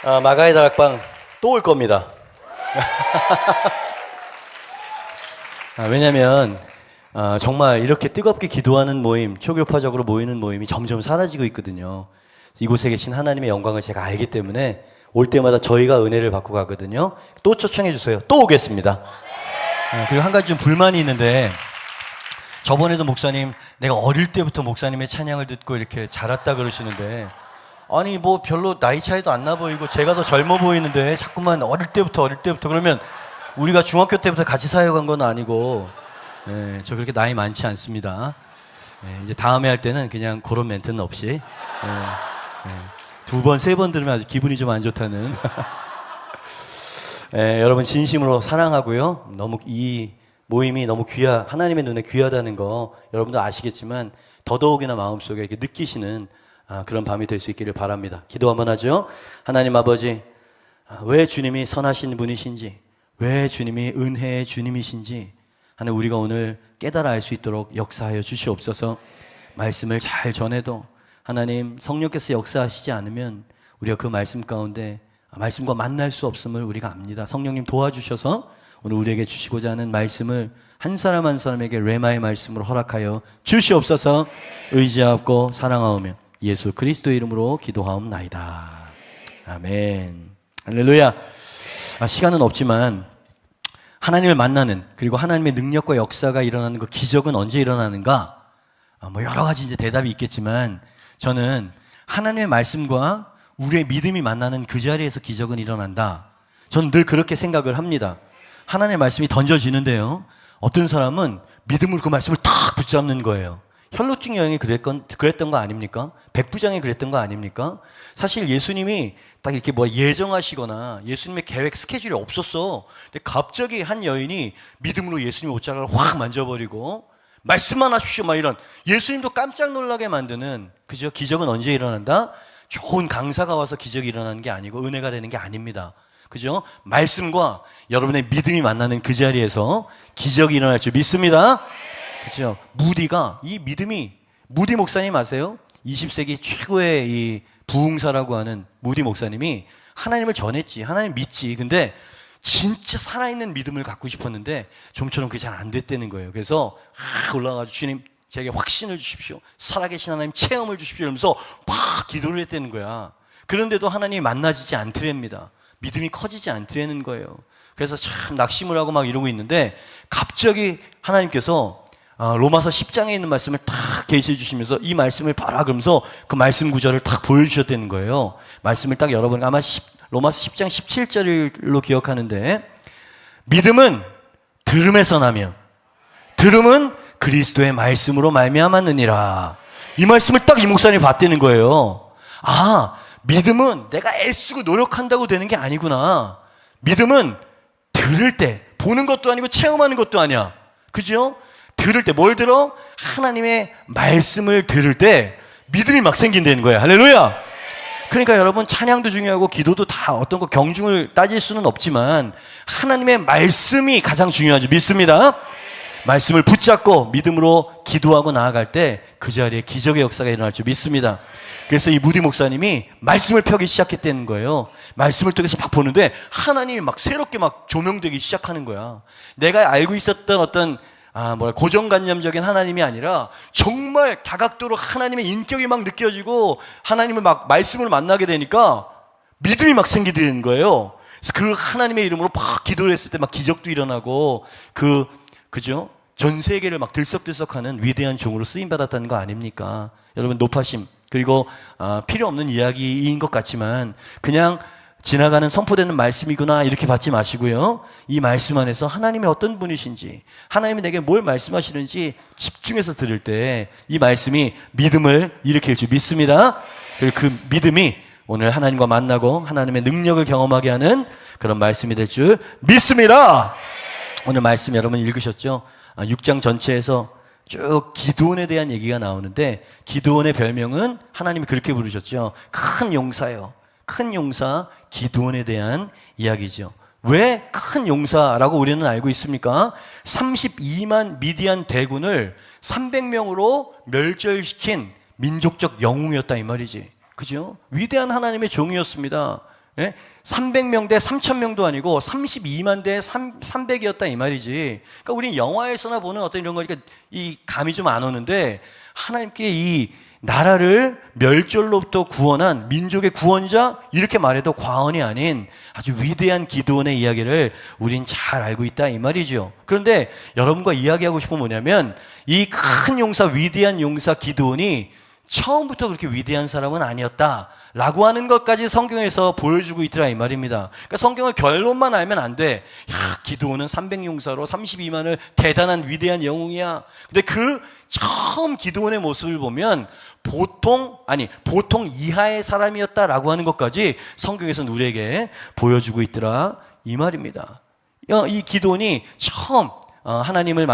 마가의 다락방 또 올 겁니다. 왜냐면 정말 이렇게 뜨겁게 기도하는 모임, 초교파적으로 모이는 모임이 점점 사라지고 있거든요. 이곳에 계신 하나님의 영광을 제가 알기 때문에 올 때마다 저희가 은혜를 받고 가거든요. 또 초청해 주세요. 또 오겠습니다. 그리고 한 가지 좀 불만이 있는데, 저번에도 목사님, 내가 어릴 때부터 목사님의 찬양을 듣고 이렇게 자랐다 그러시는데, 아니 뭐 별로 나이 차이도 안 나 보이고 제가 더 젊어 보이는데 자꾸만 어릴 때부터 그러면 우리가 중학교 때부터 같이 사역한 건 아니고, 저 그렇게 나이 많지 않습니다. 이제 다음에 할 때는 그냥 그런 멘트는 없이, 두 번, 세 번 들으면 아주 기분이 좀 안 좋다는. 여러분 진심으로 사랑하고요. 너무 이 모임이 너무 하나님의 눈에 귀하다는 거 여러분도 아시겠지만 더더욱이나 마음속에 이렇게 느끼시는 그런 밤이 될 수 있기를 바랍니다. 기도 한번 하죠. 하나님 아버지, 왜 주님이 선하신 분이신지, 왜 주님이 은혜의 주님이신지 하는 우리가 오늘 깨달아 알 수 있도록 역사하여 주시옵소서. 말씀을 잘 전해도 하나님 성령께서 역사하시지 않으면 우리가 그 말씀 가운데 말씀과 만날 수 없음을 우리가 압니다. 성령님 도와주셔서 오늘 우리에게 주시고자 하는 말씀을 한 사람 한 사람에게 레마의 말씀으로 허락하여 주시옵소서. 의지하고 사랑하오며 예수 그리스도의 이름으로 기도하옵나이다. 아멘. 할렐루야. 시간은 없지만 하나님을 만나는, 그리고 하나님의 능력과 역사가 일어나는 그 기적은 언제 일어나는가? 뭐 여러 가지 이제 대답이 있겠지만 저는 하나님의 말씀과 우리의 믿음이 만나는 그 자리에서 기적은 일어난다. 저는 늘 그렇게 생각을 합니다. 하나님의 말씀이 던져지는데요, 어떤 사람은 믿음으로 그 말씀을 탁 붙잡는 거예요. 혈루증 여행이 그랬던 거 아닙니까? 백부장이 그랬던 거 아닙니까? 사실 예수님이 딱 이렇게 뭐 예정하시거나 예수님의 계획 스케줄이 없었어. 근데 갑자기 한 여인이 믿음으로 예수님의 옷자락을 확 만져버리고 말씀만 하십시오 막 이런, 예수님도 깜짝 놀라게 만드는, 그죠? 기적은 언제 일어난다? 좋은 강사가 와서 기적이 일어나는 게 아니고 은혜가 되는 게 아닙니다. 그죠? 말씀과 여러분의 믿음이 만나는 그 자리에서 기적이 일어날 줄 믿습니다. 그죠? 무디 목사님 아세요? 20세기 최고의 이 부흥사라고 하는 무디 목사님이 하나님을 전했지, 하나님 믿지. 근데 진짜 살아있는 믿음을 갖고 싶었는데 좀처럼 그게 잘 안 됐다는 거예요. 그래서 올라가서 주님 제게 확신을 주십시오, 살아계신 하나님 체험을 주십시오 이러면서 막 기도를 했다는 거야. 그런데도 하나님이 만나지지 않더랍니다. 믿음이 커지지 않더라는 거예요. 그래서 참 낙심을 하고 막 이러고 있는데 갑자기 하나님께서 로마서 10장에 있는 말씀을 탁 계시해 주시면서 이 말씀을 봐라 그러면서 그 말씀 구절을 탁 보여주셨다는 거예요. 말씀을 딱 여러분 아마 로마서 10장 17절로 기억하는데, 믿음은 들음에서 나며 들음은 그리스도의 말씀으로 말미암았느니라. 이 말씀을 딱 이 목사님이 봤다는 거예요. 믿음은 내가 애쓰고 노력한다고 되는 게 아니구나. 믿음은 들을 때, 보는 것도 아니고 체험하는 것도 아니야. 그죠? 들을 때, 뭘 들어? 하나님의 말씀을 들을 때 믿음이 막 생긴다는 거예요. 할렐루야. 그러니까 여러분, 찬양도 중요하고 기도도 다 어떤 거 경중을 따질 수는 없지만 하나님의 말씀이 가장 중요하죠. 믿습니다. 말씀을 붙잡고 믿음으로 기도하고 나아갈 때 그 자리에 기적의 역사가 일어날 줄 믿습니다. 그래서 이 무디 목사님이 말씀을 펴기 시작했다는 거예요. 말씀을 통해서 막 보는데 하나님이 막 새롭게 막 조명되기 시작하는 거야. 내가 알고 있었던 어떤 고정관념적인 하나님이 아니라 정말 다각도로 하나님의 인격이 막 느껴지고 하나님을 막 말씀을 만나게 되니까 믿음이 막 생기는 거예요. 그래서 그 하나님의 이름으로 막 기도를 했을 때 막 기적도 일어나고 그죠? 전 세계를 막 들썩들썩하는 위대한 종으로 쓰임받았다는 거 아닙니까? 여러분, 높아심, 그리고 필요 없는 이야기인 것 같지만 그냥 지나가는 선포되는 말씀이구나 이렇게 받지 마시고요, 이 말씀 안에서 하나님이 어떤 분이신지, 하나님이 내게 뭘 말씀하시는지 집중해서 들을 때 이 말씀이 믿음을 일으킬 줄 믿습니다. 그리고 그 믿음이 오늘 하나님과 만나고 하나님의 능력을 경험하게 하는 그런 말씀이 될 줄 믿습니다. 오늘 말씀 여러분 읽으셨죠? 6장 전체에서 쭉 기드온에 대한 얘기가 나오는데, 기드온의 별명은 하나님이 그렇게 부르셨죠. 큰 용사예요. 큰 용사 기드온에 대한 이야기죠. 왜 큰 용사라고 우리는 알고 있습니까? 32만 미디안 대군을 300명으로 멸절시킨 민족적 영웅이었다 이 말이지. 그죠? 위대한 하나님의 종이었습니다. 예? 300명 대 3,000명도 아니고 32만 대 300이었다 이 말이지. 그러니까 우리 영화에서나 보는 어떤 이런 거니까 이 감이 좀 안 오는데, 하나님께 이 나라를 멸절로부터 구원한 민족의 구원자, 이렇게 말해도 과언이 아닌 아주 위대한 기드온의 이야기를 우린 잘 알고 있다 이 말이죠. 그런데 여러분과 이야기하고 싶은 뭐냐면, 이 큰 용사, 위대한 용사 기드온이 처음부터 그렇게 위대한 사람은 아니었다 라고 하는 것까지 성경에서 보여주고 있더라 이 말입니다. 그러니까 성경을 결론만 알면 안 돼. 야, 기드온은 300용사로 32만을 대단한 위대한 영웅이야. 근데 그 처음 기드온의 모습을 보면 보통 이하의 사람이었다라고 하는 것까지 성경에서는 우리에게 보여주고 있더라 이 말입니다. 이 기드온이 처음 하나님의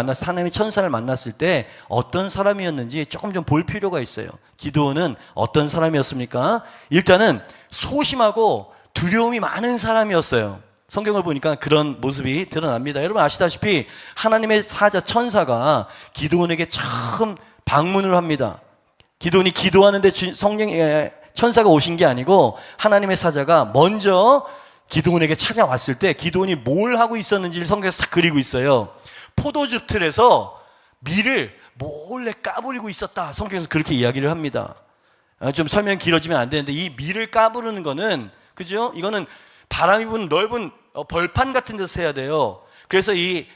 천사를 만났을 때 어떤 사람이었는지 조금 좀 볼 필요가 있어요. 기드온은 어떤 사람이었습니까? 일단은 소심하고 두려움이 많은 사람이었어요. 성경을 보니까 그런 모습이 드러납니다. 여러분 아시다시피 하나님의 사자 천사가 기드온에게 처음 방문을 합니다. 기드온이 기도하는데 성령의 천사가 오신 게 아니고 하나님의 사자가 먼저 기드온에게 찾아왔을 때 기드온이 뭘 하고 있었는지를 성경에서 싹 그리고 있어요. 포도즙 틀에서 밀을 몰래 까부리고 있었다. 성경에서 그렇게 이야기를 합니다. 좀 설명이 길어지면 안 되는데, 이 밀을 까부르는 거는, 그죠? 이거는 바람이 부는 넓은 벌판 같은 데서 해야 돼요. 그래서 이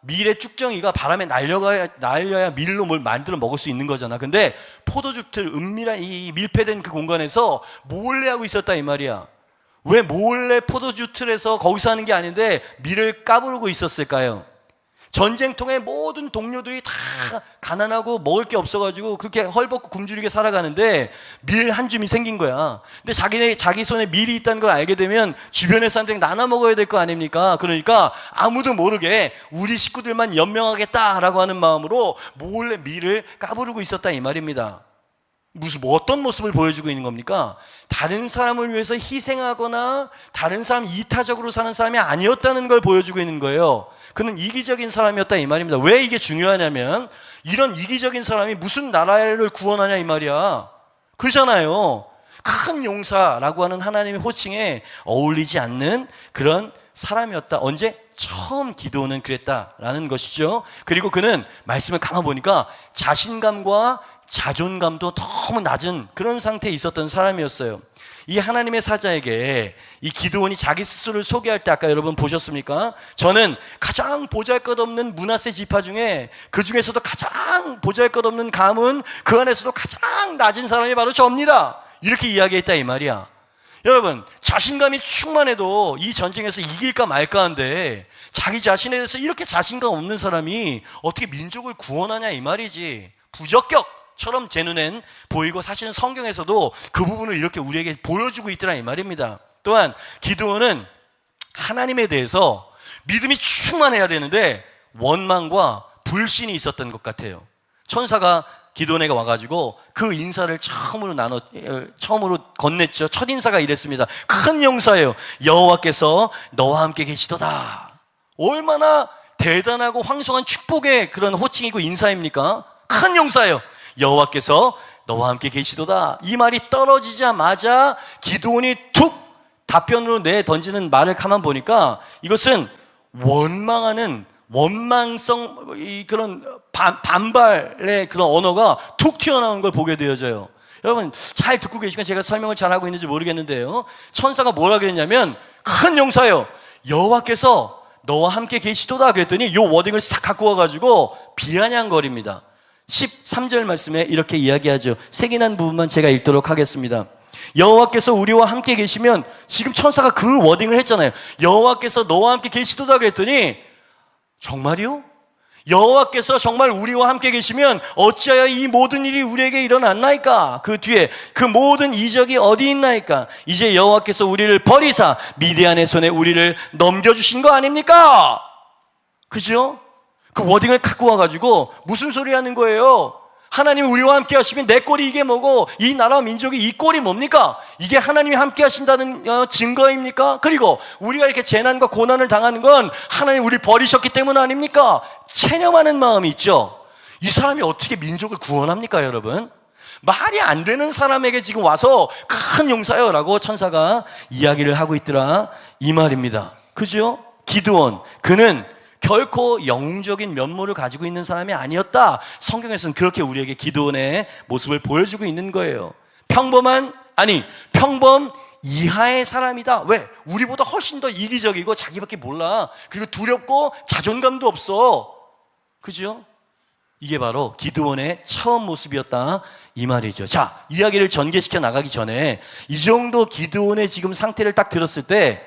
밀의 쭉정이가 바람에 날려야 밀로 뭘 만들어 먹을 수 있는 거잖아. 근데 포도즙 틀, 은밀한 이 밀폐된 그 공간에서 몰래 하고 있었다 이 말이야. 왜 몰래 포도즙 틀에서 거기서 하는 게 아닌데 밀을 까부르고 있었을까요? 전쟁통에 모든 동료들이 다 가난하고 먹을 게 없어가지고 그렇게 헐벗고 굶주리게 살아가는데 밀 한 줌이 생긴 거야. 근데 자기 손에 밀이 있다는 걸 알게 되면 주변의 사람들이 나눠 먹어야 될 거 아닙니까? 그러니까 아무도 모르게 우리 식구들만 연명하겠다라고 하는 마음으로 몰래 밀을 까부르고 있었다 이 말입니다. 어떤 모습을 보여주고 있는 겁니까? 다른 사람을 위해서 희생하거나 다른 사람 이타적으로 사는 사람이 아니었다는 걸 보여주고 있는 거예요. 그는 이기적인 사람이었다 이 말입니다. 왜 이게 중요하냐면, 이런 이기적인 사람이 무슨 나라를 구원하냐 이 말이야. 그렇잖아요. 큰 용사라고 하는 하나님의 호칭에 어울리지 않는 그런 사람이었다. 언제? 처음 기도는 그랬다라는 것이죠. 그리고 그는 말씀을 가만 보니까 자신감과 자존감도 너무 낮은 그런 상태에 있었던 사람이었어요. 이 하나님의 사자에게 이 기드온이 자기 스스로를 소개할 때 아까 여러분 보셨습니까? 저는 가장 보잘것없는 므낫세 지파 중에 그 중에서도 가장 보잘것없는 가문, 그 안에서도 가장 낮은 사람이 바로 저입니다. 이렇게 이야기했다 이 말이야. 여러분 자신감이 충만해도 이 전쟁에서 이길까 말까 한데 자기 자신에 대해서 이렇게 자신감 없는 사람이 어떻게 민족을 구원하냐 이 말이지. 부적격처럼 제 눈엔 보이고, 사실은 성경에서도 그 부분을 이렇게 우리에게 보여주고 있더라 이 말입니다. 또한 기드온은 하나님에 대해서 믿음이 충만해야 되는데 원망과 불신이 있었던 것 같아요. 천사가 기드온에게 와가지고 그 인사를 처음으로 건넸죠. 첫 인사가 이랬습니다. 큰 용사예요. 여호와께서 너와 함께 계시도다. 얼마나 대단하고 황송한 축복의 그런 호칭이고 인사입니까? 큰 용사예요. 여호와께서 너와 함께 계시도다. 이 말이 떨어지자마자 기드온이 툭 답변으로 내던지는 말을 가만 보니까 이것은 원망성, 그런 반발의 그런 언어가 툭 튀어나온 걸 보게 되어져요. 여러분 잘 듣고 계시니까 제가 설명을 잘하고 있는지 모르겠는데요, 천사가 뭐라 그랬냐면 큰 용사요, 여호와께서 너와 함께 계시도다 그랬더니 요 워딩을 싹 갖고 와가지고 비아냥거립니다. 13절 말씀에 이렇게 이야기하죠. 세긴한 부분만 제가 읽도록 하겠습니다. 여호와께서 우리와 함께 계시면, 지금 천사가 그 워딩을 했잖아요. 여호와께서 너와 함께 계시도다 그랬더니 정말이요? 여호와께서 정말 우리와 함께 계시면 어찌하여 이 모든 일이 우리에게 일어났나이까? 그 뒤에 그 모든 이적이 어디 있나이까? 이제 여호와께서 우리를 버리사 미디안의 손에 우리를 넘겨주신 거 아닙니까? 그죠? 그 워딩을 갖고 와가지고 무슨 소리 하는 거예요? 하나님이 우리와 함께 하시면 내 꼴이 이게 뭐고 이 나라와 민족이 이 꼴이 뭡니까? 이게 하나님이 함께 하신다는 증거입니까? 그리고 우리가 이렇게 재난과 고난을 당하는 건 하나님이 우리를 버리셨기 때문 아닙니까? 체념하는 마음이 있죠. 이 사람이 어떻게 민족을 구원합니까 여러분? 말이 안 되는 사람에게 지금 와서 큰 용사요 라고 천사가 이야기를 하고 있더라 이 말입니다. 그죠? 기드온, 그는 결코 영웅적인 면모를 가지고 있는 사람이 아니었다. 성경에서는 그렇게 우리에게 기드온의 모습을 보여주고 있는 거예요. 평범 이하의 사람이다. 왜? 우리보다 훨씬 더 이기적이고 자기밖에 몰라. 그리고 두렵고 자존감도 없어. 그죠? 이게 바로 기드온의 처음 모습이었다 이 말이죠. 자, 이야기를 전개시켜 나가기 전에 이 정도 기드온의 지금 상태를 딱 들었을 때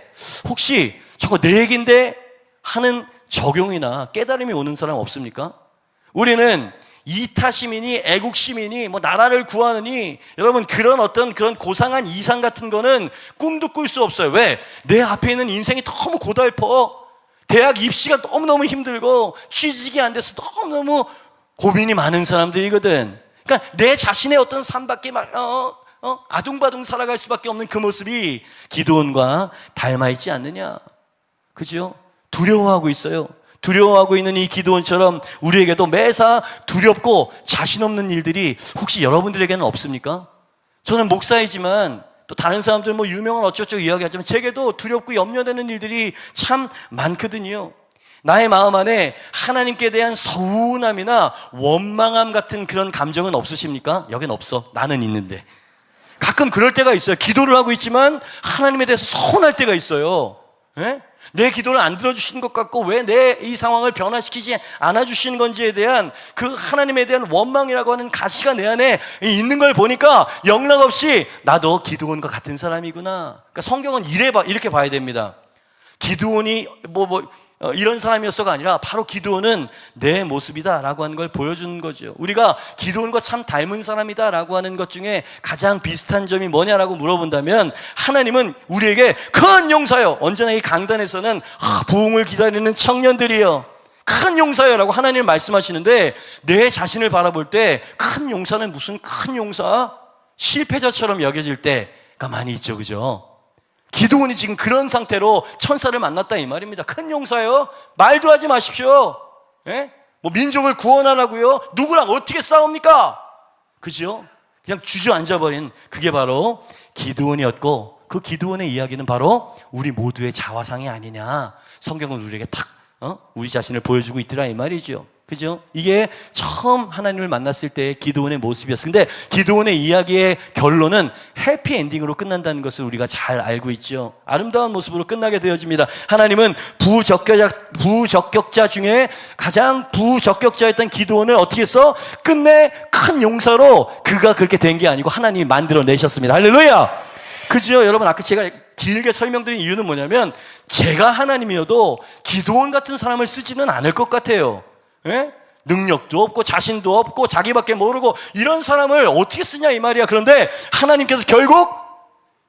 혹시 저거 내 얘긴데 하는 적용이나 깨달음이 오는 사람 없습니까? 우리는 이타 시민이, 애국 시민이, 나라를 구하느니, 여러분, 그런 고상한 이상 같은 거는 꿈도 꿀 수 없어요. 왜? 내 앞에 있는 인생이 너무 고달퍼. 대학 입시가 너무너무 힘들고, 취직이 안 돼서 너무너무 고민이 많은 사람들이거든. 그러니까 내 자신의 어떤 삶밖에 아둥바둥 살아갈 수밖에 없는 그 모습이 기드온과 닮아있지 않느냐. 그죠? 두려워하고 있어요. 두려워하고 있는 이 기드온처럼 우리에게도 매사 두렵고 자신 없는 일들이 혹시 여러분들에게는 없습니까? 저는 목사이지만 또 다른 사람들 유명한 어쩌고저쩌고 이야기하지만 제게도 두렵고 염려되는 일들이 참 많거든요. 나의 마음 안에 하나님께 대한 서운함이나 원망함 같은 그런 감정은 없으십니까? 여긴 없어. 나는 있는데. 가끔 그럴 때가 있어요. 기도를 하고 있지만 하나님에 대해서 서운할 때가 있어요. 예? 내 기도를 안 들어주시는 것 같고 왜 내 이 상황을 변화시키지 않아주시는 건지에 대한 그 하나님에 대한 원망이라고 하는 가시가 내 안에 있는 걸 보니까 영락없이 나도 기드온과 같은 사람이구나. 그러니까 성경은 이렇게 봐야 됩니다. 기드온이 이런 사람이었어가 아니라 바로 기드온은 내 모습이다 라고 하는 걸 보여주는 거죠. 우리가 기드온과 참 닮은 사람이다 라고 하는 것 중에 가장 비슷한 점이 뭐냐라고 물어본다면 하나님은 우리에게 큰 용사요, 언제나 이 강단에서는 부흥을 기다리는 청년들이요, 큰 용사요 라고 하나님은 말씀하시는데 내 자신을 바라볼 때 큰 용사는 무슨 큰 용사? 실패자처럼 여겨질 때가 많이 있죠. 그죠? 기드온이 지금 그런 상태로 천사를 만났다 이 말입니다. 큰 용사요? 말도 하지 마십시오. 예? 민족을 구원하라고요? 누구랑 어떻게 싸웁니까? 그죠? 그냥 주저앉아버린 그게 바로 기드온이었고, 그 기드온의 이야기는 바로 우리 모두의 자화상이 아니냐. 성경은 우리에게 탁 우리 자신을 보여주고 있더라 이 말이죠. 그죠? 이게 처음 하나님을 만났을 때의 기드온의 모습이었어요. 근데 기드온의 이야기의 결론은 해피엔딩으로 끝난다는 것을 우리가 잘 알고 있죠. 아름다운 모습으로 끝나게 되어집니다. 하나님은 부적격자 중에 가장 부적격자였던 기드온을 어떻게 했어? 끝내 큰 용사로 그가 그렇게 된 게 아니고 하나님이 만들어내셨습니다. 할렐루야! 그죠? 여러분, 아까 제가 길게 설명드린 이유는 뭐냐면 제가 하나님이어도 기드온 같은 사람을 쓰지는 않을 것 같아요. 예? 능력도 없고 자신도 없고 자기밖에 모르고 이런 사람을 어떻게 쓰냐 이 말이야. 그런데 하나님께서 결국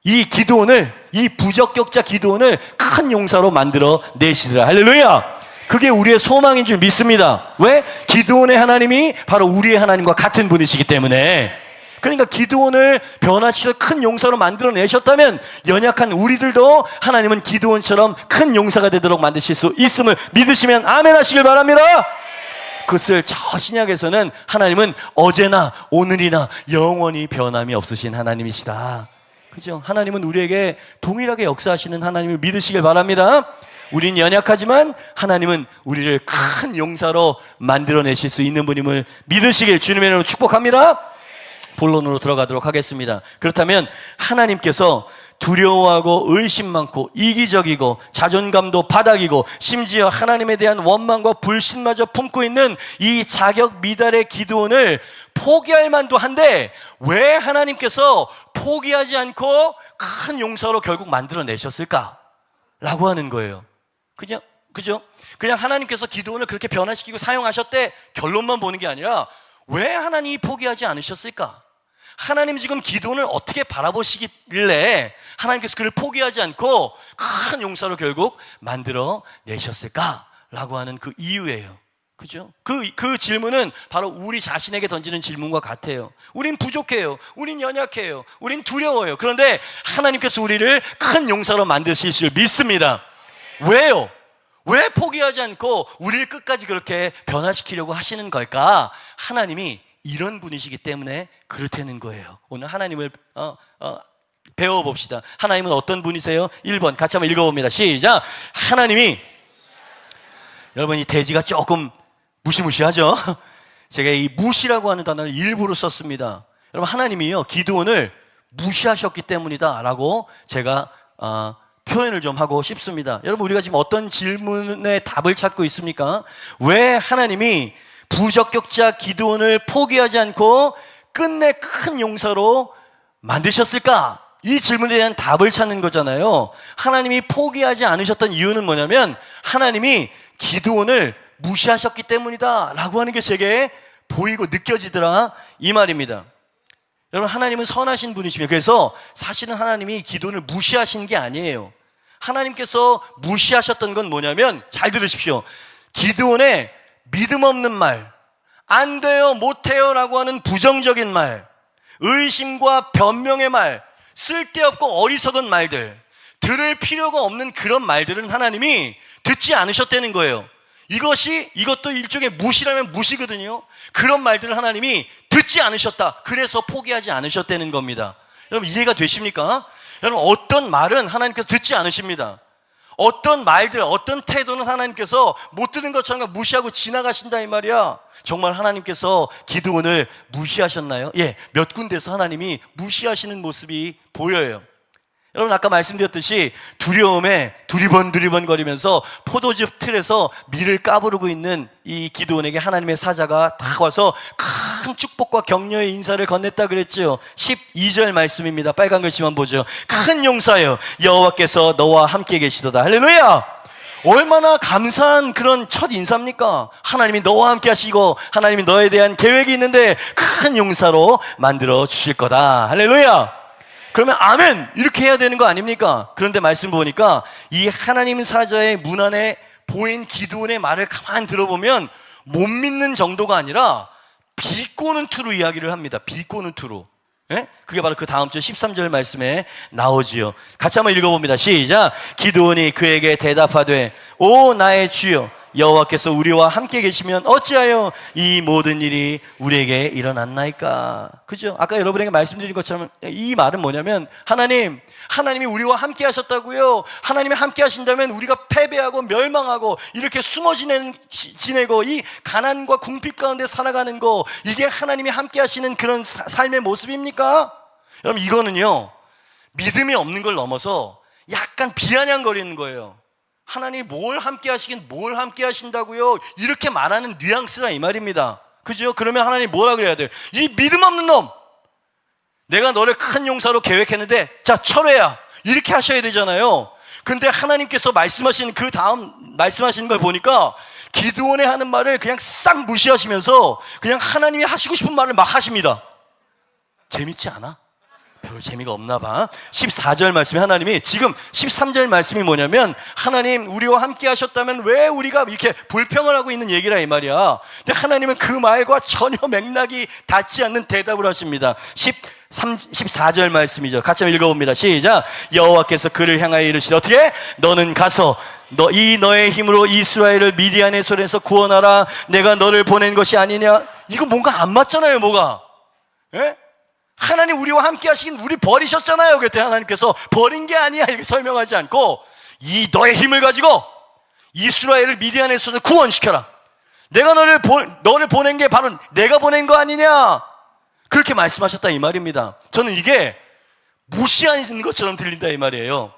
이 기드온을, 이 부적격자 기드온을 큰 용사로 만들어 내시더라. 할렐루야! 그게 우리의 소망인 줄 믿습니다. 왜? 기드온의 하나님이 바로 우리의 하나님과 같은 분이시기 때문에. 그러니까 기드온을 변화시켜 큰 용사로 만들어 내셨다면 연약한 우리들도 하나님은 기드온처럼 큰 용사가 되도록 만드실 수 있음을 믿으시면 아멘 하시길 바랍니다. 그것을 저 신약에서는 하나님은 어제나 오늘이나 영원히 변함이 없으신 하나님이시다. 그죠? 하나님은 우리에게 동일하게 역사하시는 하나님을 믿으시길 바랍니다. 우린 연약하지만 하나님은 우리를 큰 용사로 만들어내실 수 있는 분임을 믿으시길 주님의 이름으로 축복합니다. 본론으로 들어가도록 하겠습니다. 그렇다면 하나님께서 두려워하고 의심 많고 이기적이고 자존감도 바닥이고 심지어 하나님에 대한 원망과 불신마저 품고 있는 이 자격 미달의 기드온을 포기할 만도 한데 왜 하나님께서 포기하지 않고 큰 용사로 결국 만들어내셨을까? 라고 하는 거예요. 그죠? 그냥 하나님께서 기드온을 그렇게 변화시키고 사용하셨대 결론만 보는 게 아니라 왜 하나님이 포기하지 않으셨을까? 하나님 지금 기드온을 어떻게 바라보시길래 하나님께서 그를 포기하지 않고 큰 용사로 결국 만들어 내셨을까라고 하는 그 이유예요. 그죠? 그 질문은 바로 우리 자신에게 던지는 질문과 같아요. 우린 부족해요. 우린 연약해요. 우린 두려워요. 그런데 하나님께서 우리를 큰 용사로 만드실 줄 믿습니다. 왜요? 왜 포기하지 않고 우리를 끝까지 그렇게 변화시키려고 하시는 걸까? 하나님이 이런 분이시기 때문에 그렇다는 거예요. 오늘 하나님을 배워봅시다. 하나님은 어떤 분이세요? 1번 같이 한번 읽어봅니다. 시작. 하나님이, 여러분 이 돼지가 조금 무시무시하죠? 제가 이 무시라고 하는 단어를 일부러 썼습니다. 여러분 하나님이요 기드온을 무시하셨기 때문이다 라고 제가 표현을 좀 하고 싶습니다. 여러분 우리가 지금 어떤 질문에 답을 찾고 있습니까? 왜 하나님이 부적격자 기드온을 포기하지 않고 끝내 큰 용사로 만드셨을까? 이 질문에 대한 답을 찾는 거잖아요. 하나님이 포기하지 않으셨던 이유는 뭐냐면 하나님이 기드온을 무시하셨기 때문이다 라고 하는 게 제게 보이고 느껴지더라 이 말입니다. 여러분 하나님은 선하신 분이시며 그래서 사실은 하나님이 기드온을 무시하신 게 아니에요. 하나님께서 무시하셨던 건 뭐냐면 잘 들으십시오. 기드온의 믿음 없는 말, 안 돼요 못해요 라고 하는 부정적인 말, 의심과 변명의 말, 쓸데없고 어리석은 말들, 들을 필요가 없는 그런 말들은 하나님이 듣지 않으셨다는 거예요. 이것도 일종의 무시라면 무시거든요. 그런 말들을 하나님이 듣지 않으셨다. 그래서 포기하지 않으셨다는 겁니다. 여러분 이해가 되십니까? 여러분 어떤 말은 하나님께서 듣지 않으십니다. 어떤 말들, 어떤 태도는 하나님께서 못 들은 것처럼 무시하고 지나가신다 이 말이야. 정말 하나님께서 기드온을 무시하셨나요? 예, 몇 군데서 하나님이 무시하시는 모습이 보여요. 여러분 아까 말씀드렸듯이 두려움에 두리번 거리면서 포도즙 틀에서 밀을 까부르고 있는 이 기드온에게 하나님의 사자가 다 와서 큰 축복과 격려의 인사를 건넸다 그랬죠. 12절 말씀입니다. 빨간 글씨만 보죠. 큰 용사여 여호와께서 너와 함께 계시도다. 할렐루야. 얼마나 감사한 그런 첫 인사입니까? 하나님이 너와 함께 하시고 하나님이 너에 대한 계획이 있는데 큰 용사로 만들어 주실 거다. 할렐루야. 그러면 아멘 이렇게 해야 되는 거 아닙니까? 그런데 말씀 보니까 이 하나님 사자의 문 안에 보인 기드온의 말을 가만히 들어보면 못 믿는 정도가 아니라 비꼬는 투로 이야기를 합니다. 비꼬는 투로. 예? 그게 바로 그 다음 주 13절 말씀에 나오지요. 같이 한번 읽어봅니다. 시작. 기드온이 그에게 대답하되 오 나의 주여 여호와께서 우리와 함께 계시면 어찌하여 이 모든 일이 우리에게 일어났나이까? 그죠? 아까 여러분에게 말씀드린 것처럼 이 말은 뭐냐면 하나님이 우리와 함께 하셨다고요. 하나님이 함께 하신다면 우리가 패배하고 멸망하고 이렇게 숨어 지내고 이 가난과 궁핍 가운데 살아가는 거, 이게 하나님이 함께 하시는 그런 삶의 모습입니까? 여러분 이거는요 믿음이 없는 걸 넘어서 약간 비아냥거리는 거예요. 하나님이 뭘 함께 하시긴 뭘 함께 하신다고요? 이렇게 말하는 뉘앙스라 이 말입니다. 그죠? 그러면 하나님 뭐라 그래야 돼요? 이 믿음 없는 놈! 내가 너를 큰 용사로 계획했는데 자 철회야! 이렇게 하셔야 되잖아요. 근데 하나님께서 말씀하신 그 다음 말씀하시는 걸 보니까 기드온의 하는 말을 그냥 싹 무시하시면서 그냥 하나님이 하시고 싶은 말을 막 하십니다. 재밌지 않아? 별로 재미가 없나 봐. 14절 말씀이 하나님이 지금 13절 말씀이 뭐냐면 하나님 우리와 함께 하셨다면 왜 우리가 이렇게 불평을 하고 있는 얘기라 이 말이야. 근데 하나님은 그 말과 전혀 맥락이 닿지 않는 대답을 하십니다. 14절 말씀이죠. 같이 한번 읽어봅니다. 시작. 여호와께서 그를 향하여 이르시되 어떻게? 너는 가서 너의 힘으로 이스라엘을 미디안의 손에서 구원하라. 내가 너를 보낸 것이 아니냐. 이거 뭔가 안 맞잖아요. 뭐가? 예? 하나님 우리와 함께 하시긴 우리 버리셨잖아요. 그랬더니 하나님께서 버린 게 아니야 이렇게 설명하지 않고 이 너의 힘을 가지고 이스라엘을 미디안의 손에서 구원시켜라. 내가 너를 보낸 게 바로 내가 보낸 거 아니냐 그렇게 말씀하셨다 이 말입니다. 저는 이게 무시하는 것처럼 들린다 이 말이에요.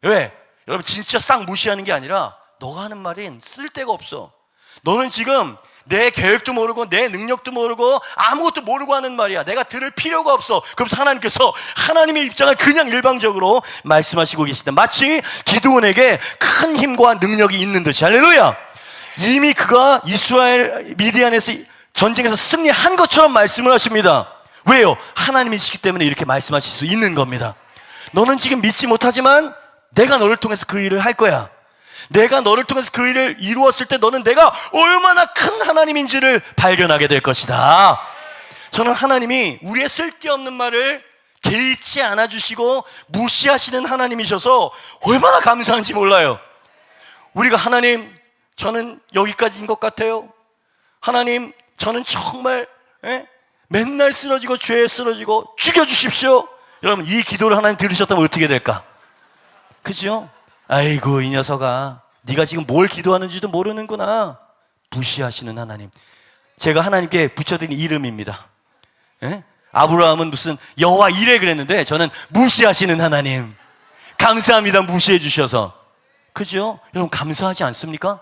왜? 여러분 진짜 싹 무시하는 게 아니라 너가 하는 말인 쓸데가 없어. 너는 지금 내 계획도 모르고 내 능력도 모르고 아무것도 모르고 하는 말이야. 내가 들을 필요가 없어. 그러면서 하나님께서 하나님의 입장을 그냥 일방적으로 말씀하시고 계시다. 마치 기드온에게 큰 힘과 능력이 있는 듯이. 할렐루야. 이미 그가 이스라엘 미디안에서 전쟁에서 승리한 것처럼 말씀을 하십니다. 왜요? 하나님이시기 때문에 이렇게 말씀하실 수 있는 겁니다. 너는 지금 믿지 못하지만 내가 너를 통해서 그 일을 할 거야. 내가 너를 통해서 그 일을 이루었을 때 너는 내가 얼마나 큰 하나님인지를 발견하게 될 것이다. 저는 하나님이 우리의 쓸데없는 말을 개의치 않아주시고 무시하시는 하나님이셔서 얼마나 감사한지 몰라요. 우리가 하나님 저는 여기까지인 것 같아요. 하나님 저는 정말 맨날 쓰러지고 죄에 쓰러지고 죽여주십시오. 여러분, 이 기도를 하나님 들으셨다면 어떻게 될까? 그죠? 아이고, 이 녀석아, 네가 지금 뭘 기도하는지도 모르는구나. 무시하시는 하나님. 제가 하나님께 붙여드린 이름입니다. 예? 아브라함은 무슨 여호와 이래 그랬는데 저는 무시하시는 하나님. 감사합니다, 무시해 주셔서. 그죠? 여러분, 감사하지 않습니까?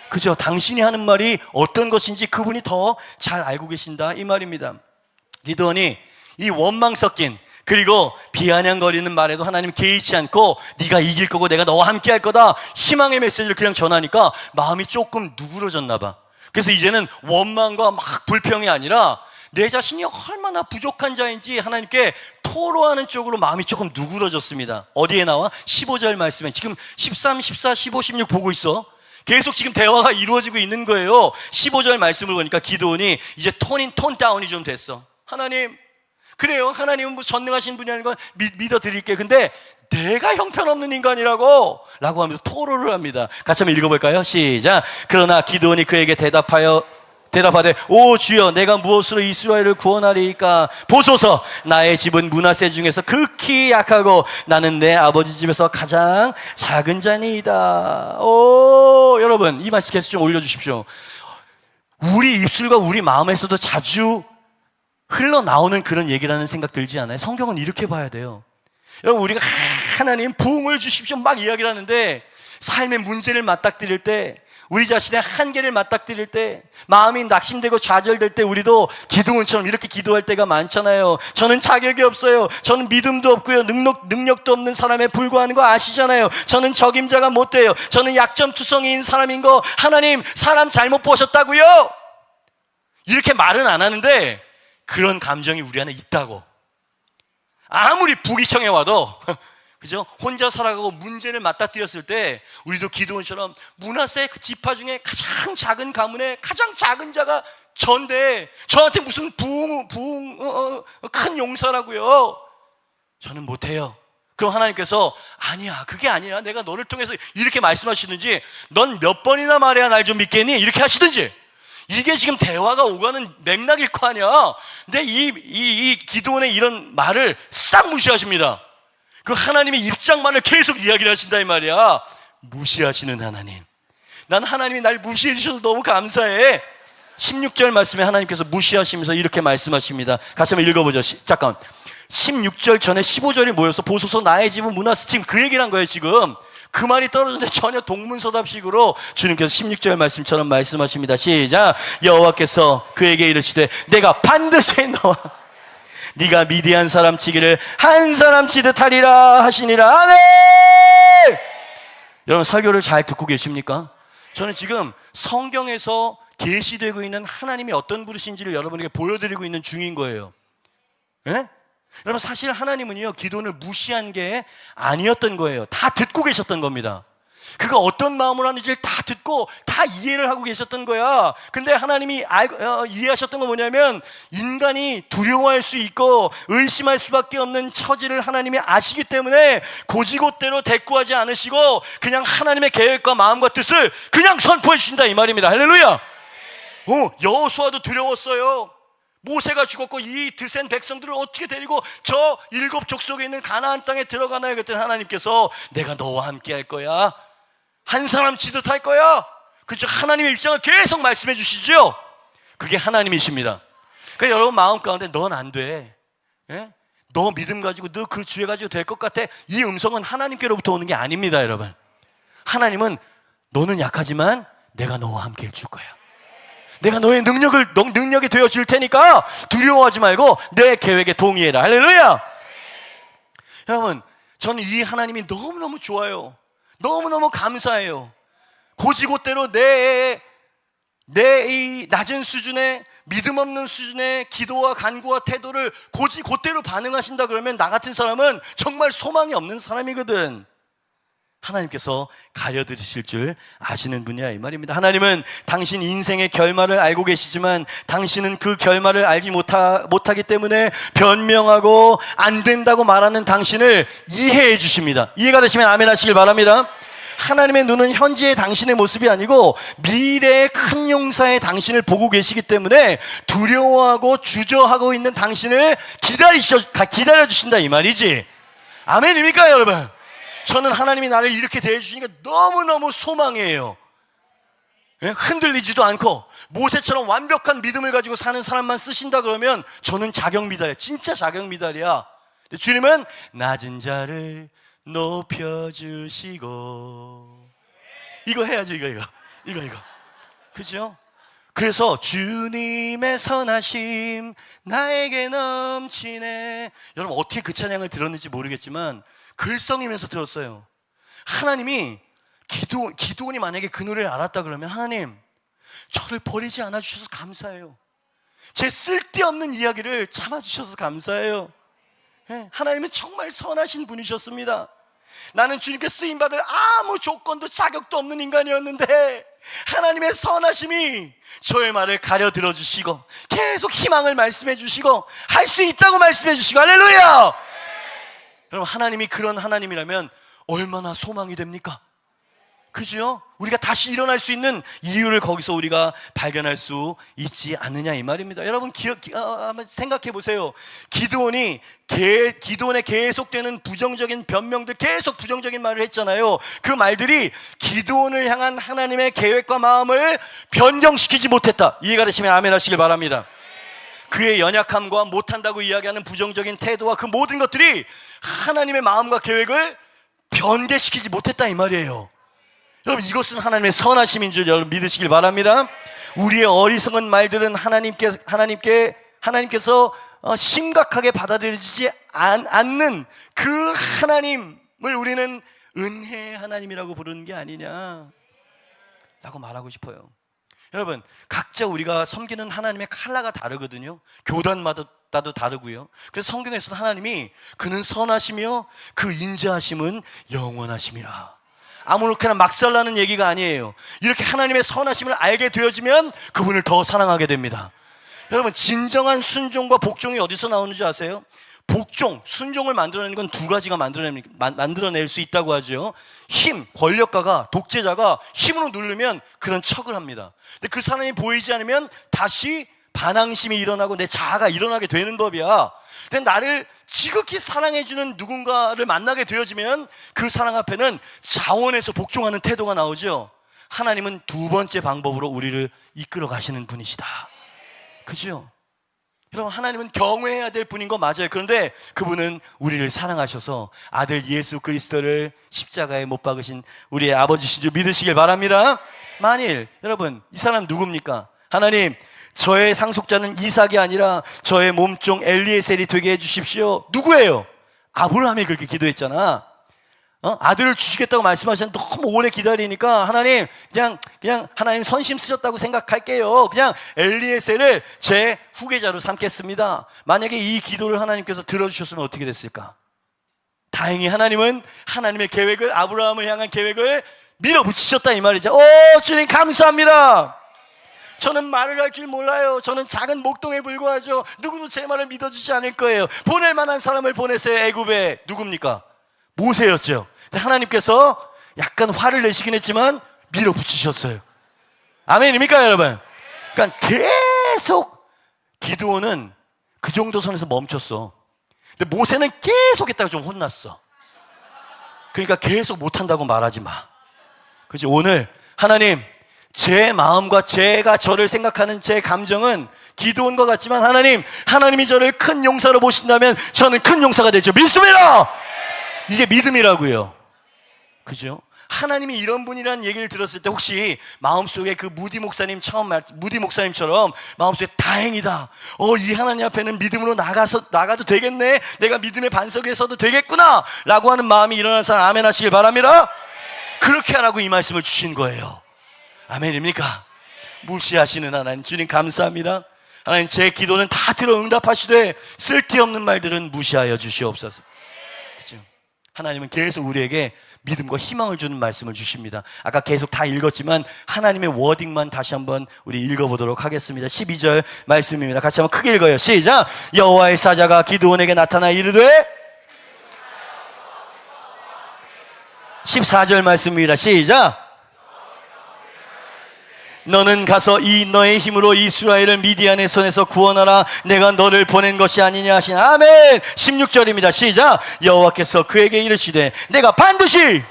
그죠? 당신이 하는 말이 어떤 것인지 그분이 더 잘 알고 계신다, 이 말입니다. 기도원이 이 원망 섞인, 그리고 비아냥거리는 말에도 하나님 개의치 않고 네가 이길 거고 내가 너와 함께 할 거다, 희망의 메시지를 그냥 전하니까 마음이 조금 누그러졌나 봐. 그래서 이제는 원망과 막 불평이 아니라 내 자신이 얼마나 부족한 자인지 하나님께 토로하는 쪽으로 마음이 조금 누그러졌습니다. 어디에 나와? 15절 말씀에. 지금 13, 14, 15, 16 보고 있어. 계속 지금 대화가 이루어지고 있는 거예요. 15절 말씀을 보니까 기도원이 이제 톤 다운이 좀 됐어. 하나님, 그래요, 하나님은 뭐 전능하신 분이라는 건 믿어드릴게. 근데 내가 형편없는 인간이라고 라고 하면서 토로를 합니다. 같이 한번 읽어볼까요? 시작. 그러나 기드온이 그에게 대답하되 오 주여, 내가 무엇으로 이스라엘을 구원하리이까? 보소서, 나의 집은 므낫세 중에서 극히 약하고 나는 내 아버지 집에서 가장 작은 자니이다. 오, 여러분, 이 말씀 계속 좀 올려주십시오. 우리 입술과 우리 마음에서도 자주 흘러나오는 그런 얘기라는 생각 들지 않아요? 성경은 이렇게 봐야 돼요. 여러분, 우리가 하나님 부흥을 주십시오 막 이야기를 하는데 삶의 문제를 맞닥뜨릴 때, 우리 자신의 한계를 맞닥뜨릴 때, 마음이 낙심되고 좌절될 때 우리도 기드온처럼 이렇게 기도할 때가 많잖아요. 저는 자격이 없어요. 저는 믿음도 없고요, 능력도 없는 사람에 불과하는 거 아시잖아요. 저는 적임자가 못 돼요. 저는 약점투성이인 사람인 거 하나님 사람 잘못 보셨다고요? 이렇게 말은 안 하는데 그런 감정이 우리 안에 있다고. 아무리 부귀청해 와도 그죠? 혼자 살아가고 문제를 맞닥뜨렸을 때 우리도 기드온처럼 므낫세 그 지파 중에 가장 작은 가문의 가장 작은 자가 전데 저한테 무슨 큰 용사라고요? 저는 못해요. 그럼 하나님께서 아니야, 그게 아니야, 내가 너를 통해서 이렇게 말씀하시든지 넌 몇 번이나 말해야 날 좀 믿겠니? 이렇게 하시든지. 이게 지금 대화가 오가는 맥락일 거 아니야. 근데 이 기드온의 이런 말을 싹 무시하십니다. 그 하나님의 입장만을 계속 이야기를 하신다 이 말이야. 무시하시는 하나님. 난 하나님이 날 무시해 주셔서 너무 감사해. 16절 말씀에 하나님께서 무시하시면서 이렇게 말씀하십니다. 같이 한번 읽어보죠. 잠깐, 16절 전에 15절이 뭐였어? 보소서, 나의 집은 므낫세. 지금 그 얘기를 한 거예요. 지금 그 말이 떨어졌는데 전혀 동문서답식으로 주님께서 16절 말씀처럼 말씀하십니다. 시작. 여호와께서 그에게 이르시되 내가 반드시 너와 네가 미디안 사람 치기를 한 사람 치듯 하리라 하시니라. 아멘. 여러분, 설교를 잘 듣고 계십니까? 저는 지금 성경에서 계시되고 있는 하나님이 어떤 분이신지를 여러분에게 보여드리고 있는 중인 거예요. 예? 여러분, 사실 하나님은요 기도를 무시한 게 아니었던 거예요. 다 듣고 계셨던 겁니다. 그가 어떤 마음으로 하는지를 다 듣고 다 이해를 하고 계셨던 거야. 근데 하나님이 이해하셨던 건 뭐냐면 인간이 두려워할 수 있고 의심할 수밖에 없는 처지를 하나님이 아시기 때문에 고지고대로 대꾸하지 않으시고 그냥 하나님의 계획과 마음과 뜻을 그냥 선포해 주신다 이 말입니다. 할렐루야. 여호수아도 두려웠어요. 모세가 죽었고 이 드센 백성들을 어떻게 데리고 저 7 족속에 있는 가나안 땅에 들어가나요? 그랬더니 하나님께서 내가 너와 함께 할 거야. 한 사람 치듯 할 거야. 그렇죠? 하나님의 입장을 계속 말씀해 주시죠. 그게 하나님이십니다. 그러니까 여러분 마음 가운데 넌 안 돼, 예? 너 믿음 가지고 너 그 주에 가지고 될 것 같아, 이 음성은 하나님께로부터 오는 게 아닙니다. 여러분, 하나님은 너는 약하지만 내가 너와 함께 해줄 거야. 내가 너의 능력이 되어줄 테니까 두려워하지 말고 내 계획에 동의해라. 할렐루야. 여러분, 저는 이 하나님이 너무너무 좋아요. 너무너무 감사해요. 고지고대로 내 이 낮은 수준의 믿음 없는 수준의 기도와 간구와 태도를 고지고대로 반응하신다 그러면 나 같은 사람은 정말 소망이 없는 사람이거든. 하나님께서 가려드리실 줄 아시는 분이야 이 말입니다. 하나님은 당신 인생의 결말을 알고 계시지만 당신은 그 결말을 알지 못하기 때문에 변명하고 안 된다고 말하는 당신을 이해해 주십니다. 이해가 되시면 아멘 하시길 바랍니다. 하나님의 눈은 현재의 당신의 모습이 아니고 미래의 큰 용사의 당신을 보고 계시기 때문에 두려워하고 주저하고 있는 당신을 기다려주신다 이 말이지. 아멘입니까 여러분? 저는 하나님이 나를 이렇게 대해주시니까 너무너무 소망이에요. 흔들리지도 않고 모세처럼 완벽한 믿음을 가지고 사는 사람만 쓰신다 그러면 저는 자격미달이야. 진짜 자격미달이야. 주님은 낮은 자를 높여주시고, 이거 해야죠. 이거 그죠? 그래서 주님의 선하심 나에게 넘치네. 여러분 어떻게 그 찬양을 들었는지 모르겠지만 글썽이면서 들었어요. 하나님이 기도원이 만약에 그 노래를 알았다 그러면, 하나님 저를 버리지 않아 주셔서 감사해요. 제 쓸데없는 이야기를 참아주셔서 감사해요. 하나님은 정말 선하신 분이셨습니다. 나는 주님께 쓰임받을 아무 조건도 자격도 없는 인간이었는데 하나님의 선하심이 저의 말을 가려 들어주시고 계속 희망을 말씀해 주시고 할 수 있다고 말씀해 주시고, 할렐루야! 여러분 하나님이 그런 하나님이라면 얼마나 소망이 됩니까? 그죠? 우리가 다시 일어날 수 있는 이유를 거기서 우리가 발견할 수 있지 않느냐 이 말입니다. 여러분 한번 생각해 보세요. 기드온에 계속되는 부정적인 변명들, 계속 부정적인 말을 했잖아요. 그 말들이 기드온을 향한 하나님의 계획과 마음을 변경시키지 못했다. 이해가 되시면 아멘 하시길 바랍니다. 그의 연약함과 못한다고 이야기하는 부정적인 태도와 그 모든 것들이 하나님의 마음과 계획을 변개시키지 못했다 이 말이에요. 여러분 이것은 하나님의 선하심인 줄 여러분 믿으시길 바랍니다. 우리의 어리석은 말들은 하나님께서 심각하게 받아들여지지 않는 그 하나님을 우리는 은혜의 하나님이라고 부르는 게 아니냐 라고 말하고 싶어요. 여러분 각자 우리가 섬기는 하나님의 컬러가 다르거든요. 교단마다도 다르고요. 그래서 성경에서는 하나님이 그는 선하시며 그 인자하심은 영원하심이라, 아무렇게나 막살라는 얘기가 아니에요. 이렇게 하나님의 선하심을 알게 되어지면 그분을 더 사랑하게 됩니다. 여러분 진정한 순종과 복종이 어디서 나오는지 아세요? 복종, 순종을 만들어내는 건 두 가지가 만들어낼 수 있다고 하죠. 힘, 권력가가, 독재자가 힘으로 누르면 그런 척을 합니다. 근데 그 사람이 보이지 않으면 다시 반항심이 일어나고 내 자아가 일어나게 되는 법이야. 근데 나를 지극히 사랑해주는 누군가를 만나게 되어지면 그 사랑 앞에는 자원해서 복종하는 태도가 나오죠. 하나님은 두 번째 방법으로 우리를 이끌어 가시는 분이시다. 그죠? 여러분 하나님은 경외해야 될 분인 거 맞아요. 그런데 그분은 우리를 사랑하셔서 아들 예수 그리스도를 십자가에 못 박으신 우리의 아버지신 줄 믿으시길 바랍니다. 만일 여러분 이 사람 누굽니까? 하나님 저의 상속자는 이삭이 아니라 저의 몸종 엘리에셀이 되게 해주십시오. 누구예요? 아브라함이 그렇게 기도했잖아. 아들을 주시겠다고 말씀하셨는데 너무 오래 기다리니까 하나님 그냥 하나님 선심 쓰셨다고 생각할게요. 그냥 엘리에셀을 제 후계자로 삼겠습니다. 만약에 이 기도를 하나님께서 들어주셨으면 어떻게 됐을까? 다행히 하나님은 하나님의 계획을, 아브라함을 향한 계획을 밀어붙이셨다 이 말이죠. 주님 감사합니다. 저는 말을 할 줄 몰라요. 저는 작은 목동에 불과하죠. 누구도 제 말을 믿어주지 않을 거예요. 보낼 만한 사람을 보내세요. 애굽에 누굽니까? 모세였죠. 근데 하나님께서 약간 화를 내시긴 했지만 밀어붙이셨어요. 아멘입니까 여러분? 그러니까 계속 기드온은 그 정도 선에서 멈췄어. 근데 모세는 계속 했다가 좀 혼났어. 그러니까 계속 못한다고 말하지 마. 그치? 오늘 하나님 제 마음과 제가 저를 생각하는 제 감정은 기드온과 같지만 하나님이 저를 큰 용사로 보신다면 저는 큰 용사가 되죠. 믿습니다. 이게 믿음이라고요. 그죠? 하나님이 이런 분이라는 얘기를 들었을 때 혹시 마음속에 그 무디 목사님처럼 마음속에 다행이다. 이 하나님 앞에는 믿음으로 나가도 되겠네. 내가 믿음의 반석에 서도 되겠구나. 라고 하는 마음이 일어나는 사람 아멘 하시길 바랍니다. 그렇게 하라고 이 말씀을 주신 거예요. 아멘입니까? 무시하시는 하나님 주님 감사합니다. 하나님 제 기도는 다 들어 응답하시되 쓸데없는 말들은 무시하여 주시옵소서. 그렇죠? 하나님은 계속 우리에게 믿음과 희망을 주는 말씀을 주십니다. 아까 계속 다 읽었지만 하나님의 워딩만 다시 한번 우리 읽어보도록 하겠습니다. 12절 말씀입니다. 같이 한번 크게 읽어요. 시작. 여호와의 사자가 기드온에게 나타나 이르되 14절 말씀입니다. 시작. 너는 가서 이 너의 힘으로 이스라엘을 미디안의 손에서 구원하라. 내가 너를 보낸 것이 아니냐 하시니. 아멘. 16절입니다. 시작. 여호와께서 그에게 이르시되 내가 반드시.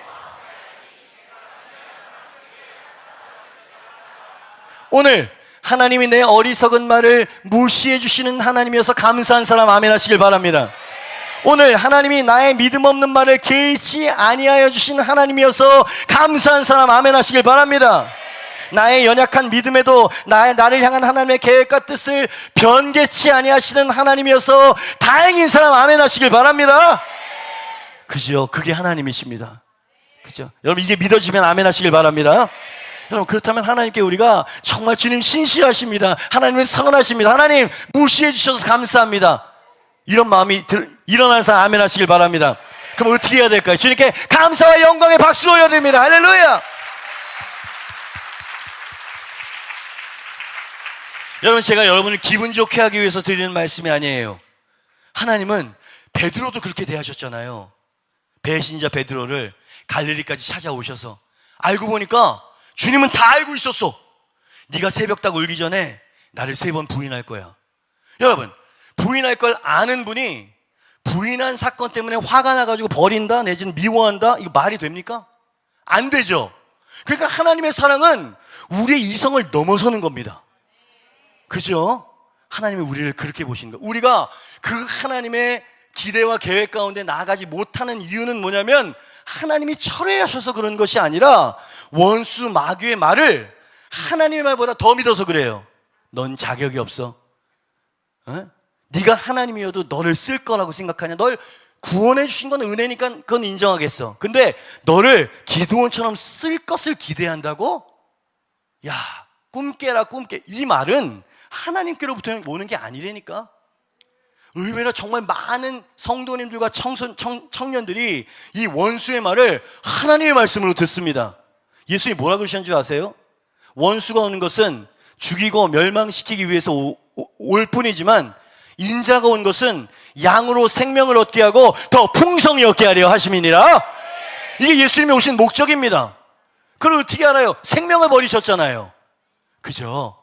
오늘 하나님이 내 어리석은 말을 무시해 주시는 하나님이어서 감사한 사람 아멘 하시길 바랍니다. 오늘 하나님이 나의 믿음 없는 말을 개의치 아니하여 주신 하나님이어서 감사한 사람 아멘 하시길 바랍니다. 나의 연약한 믿음에도 나를 향한 하나님의 계획과 뜻을 변개치 아니하시는 하나님이어서 다행인 사람 아멘 하시길 바랍니다. 그죠? 그게 하나님이십니다. 그죠? 여러분 이게 믿어지면 아멘 하시길 바랍니다. 여러분 그렇다면 하나님께 우리가 정말 주님 신실하십니다. 하나님은 선하십니다. 하나님 무시해 주셔서 감사합니다. 이런 마음이 일어나는 사람 아멘 하시길 바랍니다. 그럼 어떻게 해야 될까요? 주님께 감사와 영광의 박수 올려야 됩니다. 할렐루야. 여러분 제가 여러분을 기분 좋게 하기 위해서 드리는 말씀이 아니에요. 하나님은 베드로도 그렇게 대하셨잖아요. 배신자 베드로를 갈릴리까지 찾아오셔서 알고 보니까 주님은 다 알고 있었어. 네가 새벽 딱 울기 전에 나를 3번 부인할 거야. 여러분 부인할 걸 아는 분이 부인한 사건 때문에 화가 나가지고 버린다 내지는 미워한다, 이거 말이 됩니까? 안 되죠. 그러니까 하나님의 사랑은 우리의 이성을 넘어서는 겁니다. 그죠? 하나님이 우리를 그렇게 보시는 거예요. 우리가 그 하나님의 기대와 계획 가운데 나아가지 못하는 이유는 뭐냐면 하나님이 철회하셔서 그런 것이 아니라 원수 마귀의 말을 하나님의 말보다 더 믿어서 그래요. 넌 자격이 없어. 네가 하나님이어도 너를 쓸 거라고 생각하냐? 널 구원해 주신 건 은혜니까 그건 인정하겠어. 근데 너를 기드온처럼 쓸 것을 기대한다고? 야, 꿈 깨라 꿈 깨. 이 말은 하나님께로부터 오는 게 아니라니까. 의외로 정말 많은 성도님들과 청년들이 이 원수의 말을 하나님의 말씀으로 듣습니다. 예수님이 뭐라 그러셨는 줄 아세요? 원수가 오는 것은 죽이고 멸망시키기 위해서 올 뿐이지만 인자가 온 것은 양으로 생명을 얻게 하고 더 풍성히 얻게 하려 하심이니라. 이게 예수님이 오신 목적입니다. 그걸 어떻게 알아요? 생명을 버리셨잖아요. 그죠?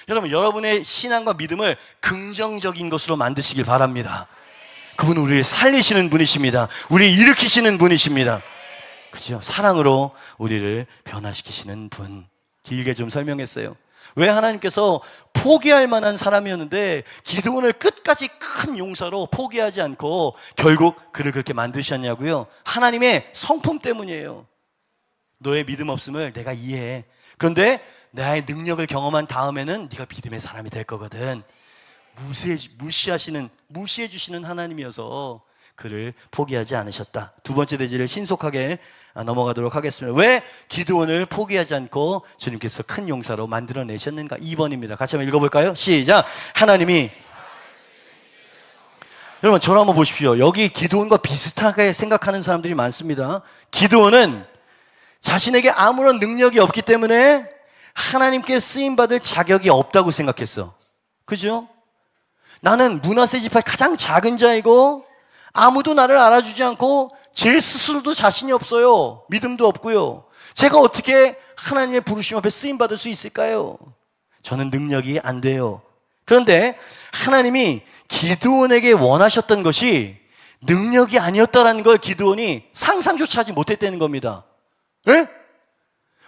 여러분 여러분의 신앙과 믿음을 긍정적인 것으로 만드시길 바랍니다. 그분은 우리를 살리시는 분이십니다. 우리를 일으키시는 분이십니다. 그죠? 사랑으로 우리를 변화시키시는 분. 길게 좀 설명했어요. 왜 하나님께서 포기할 만한 사람이었는데 기드온을 끝까지 큰 용사로 포기하지 않고 결국 그를 그렇게 만드셨냐고요? 하나님의 성품 때문이에요. 너의 믿음 없음을 내가 이해해. 그런데 나의 능력을 경험한 다음에는 네가 믿음의 사람이 될 거거든. 무시해 주시는 하나님이어서 그를 포기하지 않으셨다. 두 번째 대지를 신속하게 넘어가도록 하겠습니다. 왜 기드온을 포기하지 않고 주님께서 큰 용사로 만들어내셨는가? 2번입니다. 같이 한번 읽어볼까요? 시작. 하나님이 여러분 저를 한번 보십시오. 여기 기드온과 비슷하게 생각하는 사람들이 많습니다. 기드온은 자신에게 아무런 능력이 없기 때문에 하나님께 쓰임받을 자격이 없다고 생각했어. 그죠? 나는 므낫세 지파의 가장 작은 자이고 아무도 나를 알아주지 않고 제 스스로도 자신이 없어요. 믿음도 없고요. 제가 어떻게 하나님의 부르심 앞에 쓰임받을 수 있을까요? 저는 능력이 안 돼요. 그런데 하나님이 기드온에게 원하셨던 것이 능력이 아니었다라는 걸 기드온이 상상조차 하지 못했다는 겁니다. 예?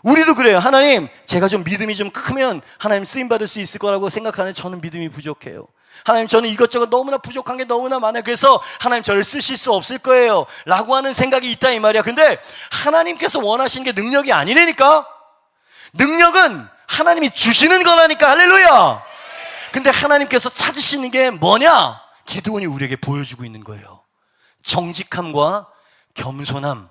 우리도 그래요. 하나님, 제가 좀 믿음이 좀 크면 하나님 쓰임받을 수 있을 거라고 생각하는데 저는 믿음이 부족해요. 하나님, 저는 이것저것 너무나 부족한 게 너무나 많아요. 그래서 하나님 저를 쓰실 수 없을 거예요 라고 하는 생각이 있다 이 말이야. 근데 하나님께서 원하시는 게 능력이 아니라니까. 능력은 하나님이 주시는 거라니까. 할렐루야. 근데 하나님께서 찾으시는 게 뭐냐? 기드온이 우리에게 보여주고 있는 거예요. 정직함과 겸손함.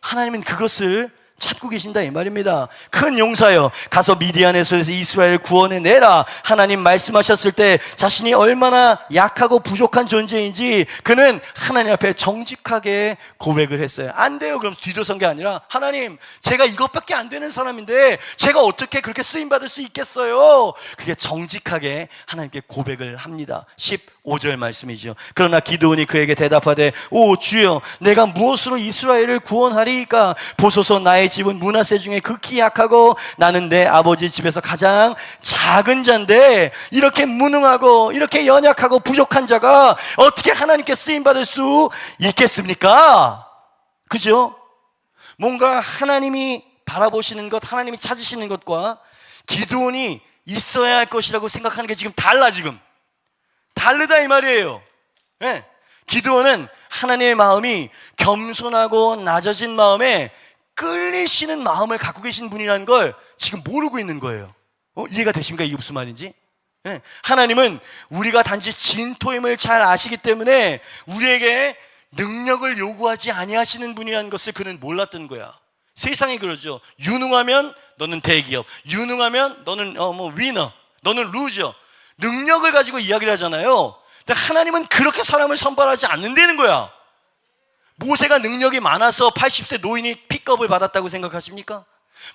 하나님은 그것을 찾고 계신다 이 말입니다. 큰 용사여, 가서 미디안의 손에서 이스라엘을 구원해내라. 하나님 말씀하셨을 때 자신이 얼마나 약하고 부족한 존재인지 그는 하나님 앞에 정직하게 고백을 했어요. 안 돼요. 그럼 뒤돌아선 게 아니라, 하나님, 제가 이것밖에 안 되는 사람인데 제가 어떻게 그렇게 쓰임받을 수 있겠어요? 그게 정직하게 하나님께 고백을 합니다. 15절 말씀이죠. 그러나 기드온이 그에게 대답하되, 오 주여, 내가 무엇으로 이스라엘을 구원하리이까? 보소서, 나의 집은 므낫세 중에 극히 약하고 나는 내 아버지 집에서 가장 작은 자인데, 이렇게 무능하고 이렇게 연약하고 부족한 자가 어떻게 하나님께 쓰임받을 수 있겠습니까? 그죠? 뭔가 하나님이 바라보시는 것, 하나님이 찾으시는 것과 기드온이 있어야 할 것이라고 생각하는 게 지금 다르다 이 말이에요. 네. 기드온은 하나님의 마음이 겸손하고 낮아진 마음에 끌리시는 마음을 갖고 계신 분이라는 걸 지금 모르고 있는 거예요. 이해가 되십니까? 이게 무슨 말인지? 네. 하나님은 우리가 단지 진토임을 잘 아시기 때문에 우리에게 능력을 요구하지 아니하시는 분이라는 것을 그는 몰랐던 거야. 세상이 그러죠. 유능하면 너는 대기업, 유능하면 너는 위너, 너는 루저. 능력을 가지고 이야기를 하잖아요. 근데 하나님은 그렇게 사람을 선발하지 않는다는 거야. 모세가 능력이 많아서 80세 노인이 픽업을 받았다고 생각하십니까?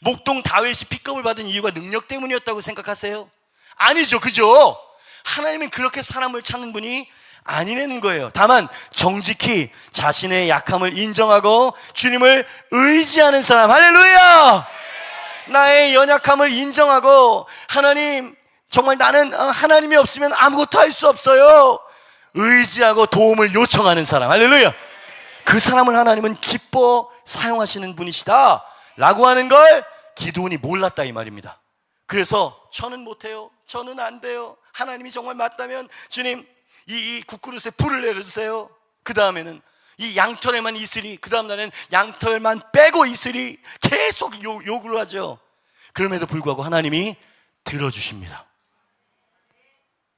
목동 다윗이 픽업을 받은 이유가 능력 때문이었다고 생각하세요? 아니죠, 그죠? 하나님은 그렇게 사람을 찾는 분이 아니라는 거예요. 다만 정직히 자신의 약함을 인정하고 주님을 의지하는 사람, 할렐루야! 나의 연약함을 인정하고, 하나님, 정말 나는 하나님이 없으면 아무것도 할 수 없어요, 의지하고 도움을 요청하는 사람, 할렐루야! 그 사람을 하나님은 기뻐 사용하시는 분이시다 라고 하는 걸 기드온이 몰랐다 이 말입니다. 그래서 저는 못해요, 저는 안 돼요, 하나님이 정말 맞다면 주님 이 국그릇에 불을 내려주세요. 그 다음에는 이 양털에만 있으리, 그 다음 날에는 양털만 빼고 있으리, 계속 요구를 하죠. 그럼에도 불구하고 하나님이 들어주십니다.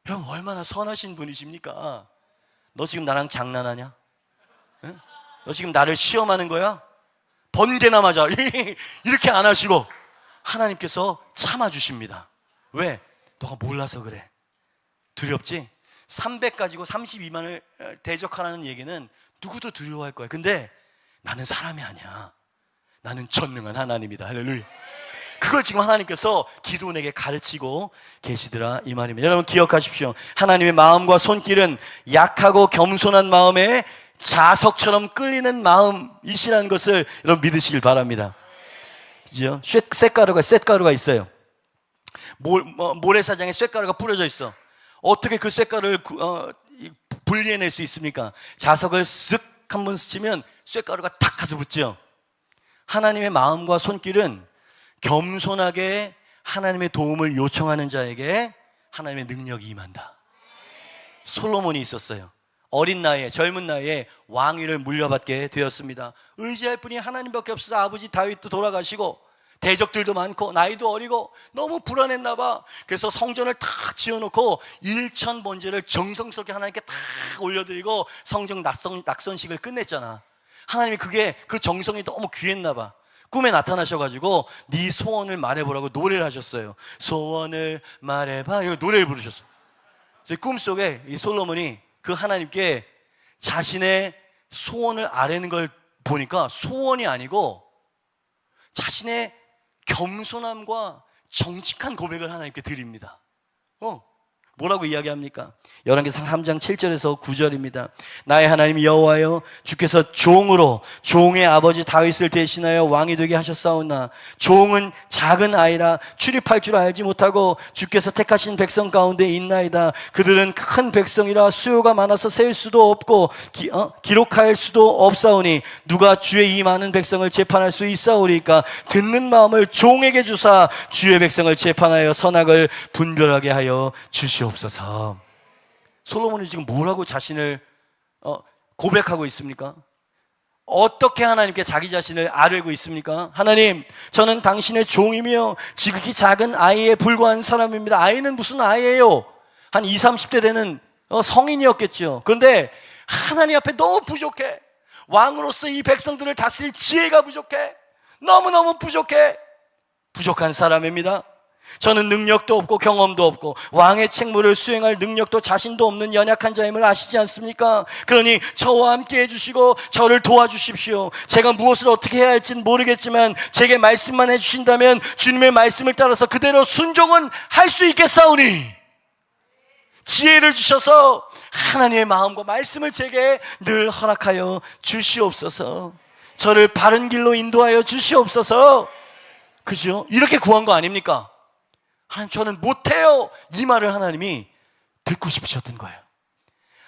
여러분, 얼마나 선하신 분이십니까? 너 지금 나랑 장난하냐? 응? 너 지금 나를 시험하는 거야? 번개나 맞아. 이렇게 안 하시고 하나님께서 참아주십니다. 왜? 너가 몰라서 그래. 두렵지? 300 가지고 32만을 대적하라는 얘기는 누구도 두려워할 거야. 근데 나는 사람이 아니야. 나는 전능한 하나님이다. 할렐루야. 그걸 지금 하나님께서 기드온에게 가르치고 계시더라 이 말입니다. 여러분 기억하십시오. 하나님의 마음과 손길은 약하고 겸손한 마음에 자석처럼 끌리는 마음이시라는 것을 여러분 믿으시길 바랍니다. 그죠? 쇳가루가 있어요. 모래사장에 쇳가루가 뿌려져 있어. 어떻게 그 쇳가루를 분리해낼 수 있습니까? 자석을 쓱 한번 스치면 쇳가루가 탁 가서 붙죠. 하나님의 마음과 손길은 겸손하게 하나님의 도움을 요청하는 자에게 하나님의 능력이 임한다. 솔로몬이 있었어요. 어린 나이에, 젊은 나이에 왕위를 물려받게 되었습니다. 의지할 분이 하나님밖에 없어서 아버지 다윗도 돌아가시고 대적들도 많고 나이도 어리고 너무 불안했나 봐. 그래서 성전을 탁 지어놓고 일천번제를 정성스럽게 하나님께 탁 올려드리고 성전 낙선식을 끝냈잖아. 하나님이 그 정성이 너무 귀했나 봐. 꿈에 나타나셔가지고 네 소원을 말해보라고 노래를 하셨어요. 소원을 말해봐, 이거 노래를 부르셨어요. 꿈속에 이 솔로몬이 그 하나님께 자신의 소원을 아뢰는 걸 보니까 소원이 아니고 자신의 겸손함과 정직한 고백을 하나님께 드립니다. 뭐라고 이야기합니까? 열왕기상 3장 7절에서 9절입니다. 나의 하나님 여호와여, 주께서 종으로 종의 아버지 다윗을 대신하여 왕이 되게 하셨사오나 종은 작은 아이라 출입할 줄 알지 못하고 주께서 택하신 백성 가운데 있나이다. 그들은 큰 백성이라 수요가 많아서 셀 수도 없고 기록할 수도 없사오니 누가 주의 이 많은 백성을 재판할 수 있사오리까? 듣는 마음을 종에게 주사 주의 백성을 재판하여 선악을 분별하게 하여 주시옵소서. 솔로몬이 지금 뭐라고 자신을 고백하고 있습니까? 어떻게 하나님께 자기 자신을 아뢰고 있습니까? 하나님, 저는 당신의 종이며 지극히 작은 아이에 불과한 사람입니다. 아이는 무슨 아이예요? 한 20, 30대 되는 성인이었겠죠. 그런데 하나님 앞에 너무 부족해. 왕으로서 이 백성들을 다스릴 지혜가 부족해. 너무너무 부족해. 부족한 사람입니다. 저는 능력도 없고 경험도 없고 왕의 책무를 수행할 능력도 자신도 없는 연약한 자임을 아시지 않습니까? 그러니 저와 함께 해주시고 저를 도와주십시오. 제가 무엇을 어떻게 해야 할지는 모르겠지만 제게 말씀만 해주신다면 주님의 말씀을 따라서 그대로 순종은 할 수 있겠사오니 지혜를 주셔서 하나님의 마음과 말씀을 제게 늘 허락하여 주시옵소서. 저를 바른 길로 인도하여 주시옵소서. 그죠? 이렇게 구한 거 아닙니까? 하나님, 저는 못해요. 이 말을 하나님이 듣고 싶으셨던 거예요.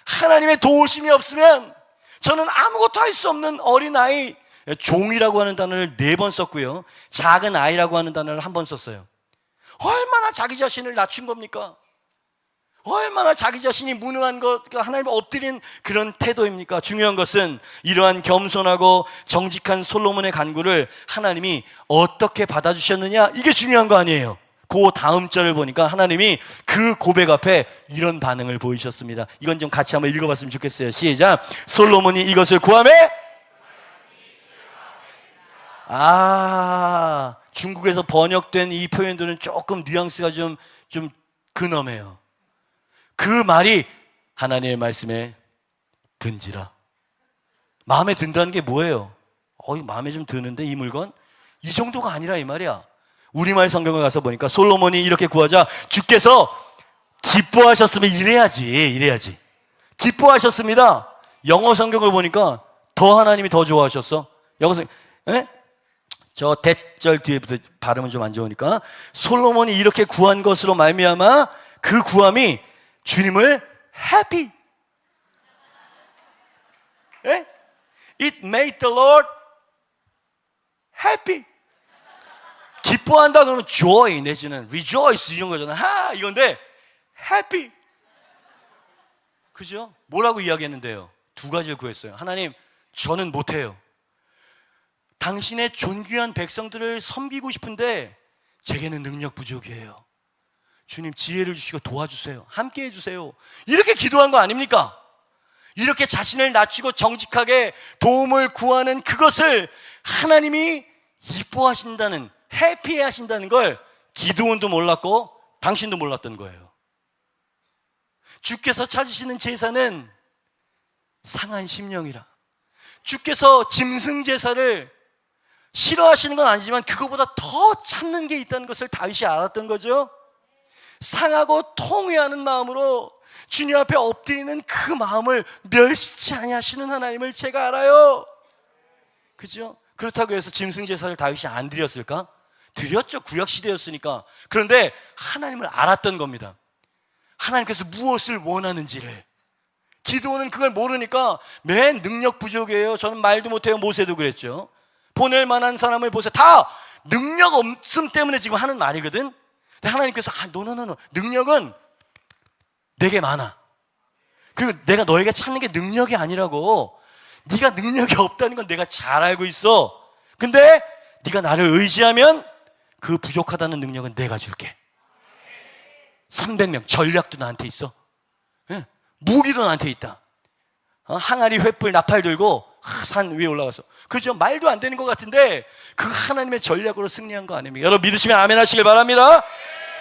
하나님의 도우심이 없으면 저는 아무것도 할 수 없는 어린아이, 종이라고 하는 단어를 4번 썼고요, 작은 아이라고 하는 단어를 1번 썼어요. 얼마나 자기 자신을 낮춘 겁니까? 얼마나 자기 자신이 무능한 것, 하나님을 엎드린 그런 태도입니까? 중요한 것은 이러한 겸손하고 정직한 솔로몬의 간구를 하나님이 어떻게 받아주셨느냐, 이게 중요한 거 아니에요. 그 다음 절을 보니까 하나님이 그 고백 앞에 이런 반응을 보이셨습니다. 이건 좀 같이 한번 읽어봤으면 좋겠어요. 시작. 솔로몬이 이것을 구하매, 중국에서 번역된 이 표현들은 조금 뉘앙스가 좀 근엄해요. 그 말이 하나님의 말씀에 든지라. 마음에 든다는 게 뭐예요? 마음에 좀 드는데 이 물건? 이 정도가 아니라 이 말이야. 우리말 성경을 가서 보니까 솔로몬이 이렇게 구하자 주께서 기뻐하셨으면 이래야지. 기뻐하셨습니다. 영어 성경을 보니까 더 하나님이 더 좋아하셨어. 영어 성경, 저 대절 뒤에부터 발음은 좀 안 좋으니까 솔로몬이 이렇게 구한 것으로 말미암아 그 구함이 주님을 happy. It made the Lord happy. 기뻐한다 그러면 joy 내지는 rejoice 이런 거잖아. 이건데 happy. 그죠? 뭐라고 이야기했는데요? 2가지를 구했어요. 하나님, 저는 못해요. 당신의 존귀한 백성들을 섬기고 싶은데 제게는 능력 부족이에요. 주님, 지혜를 주시고 도와주세요. 함께 해주세요. 이렇게 기도한 거 아닙니까? 이렇게 자신을 낮추고 정직하게 도움을 구하는 그것을 하나님이 이뻐하신다는, 해피해하신다는 걸 기드온도 몰랐고 당신도 몰랐던 거예요. 주께서 찾으시는 제사는 상한 심령이라. 주께서 짐승 제사를 싫어하시는 건 아니지만 그거보다 더 찾는 게 있다는 것을 다윗이 알았던 거죠. 상하고 통회하는 마음으로 주님 앞에 엎드리는 그 마음을 멸시치 아니하시는 하나님을 제가 알아요. 그죠? 그렇다고 해서 짐승 제사를 다윗이 안 드렸을까? 드렸죠. 구약 시대였으니까. 그런데 하나님을 알았던 겁니다. 하나님께서 무엇을 원하는지를. 기드온은 그걸 모르니까 맨 능력 부족이에요. 저는 말도 못해요. 모세도 그랬죠. 보낼 만한 사람을 보세요. 다 능력 없음 때문에 지금 하는 말이거든. 근데 하나님께서 노. 능력은 내게 많아. 그리고 내가 너에게 찾는 게 능력이 아니라고. 네가 능력이 없다는 건 내가 잘 알고 있어. 근데 네가 나를 의지하면 그 부족하다는 능력은 내가 줄게. 300명 전략도 나한테 있어. 무기도 나한테 있다. 항아리 횃불 나팔 들고 산 위에 올라가서, 그죠? 말도 안 되는 것 같은데 그 하나님의 전략으로 승리한 거 아닙니까? 여러분 믿으시면 아멘 하시길 바랍니다.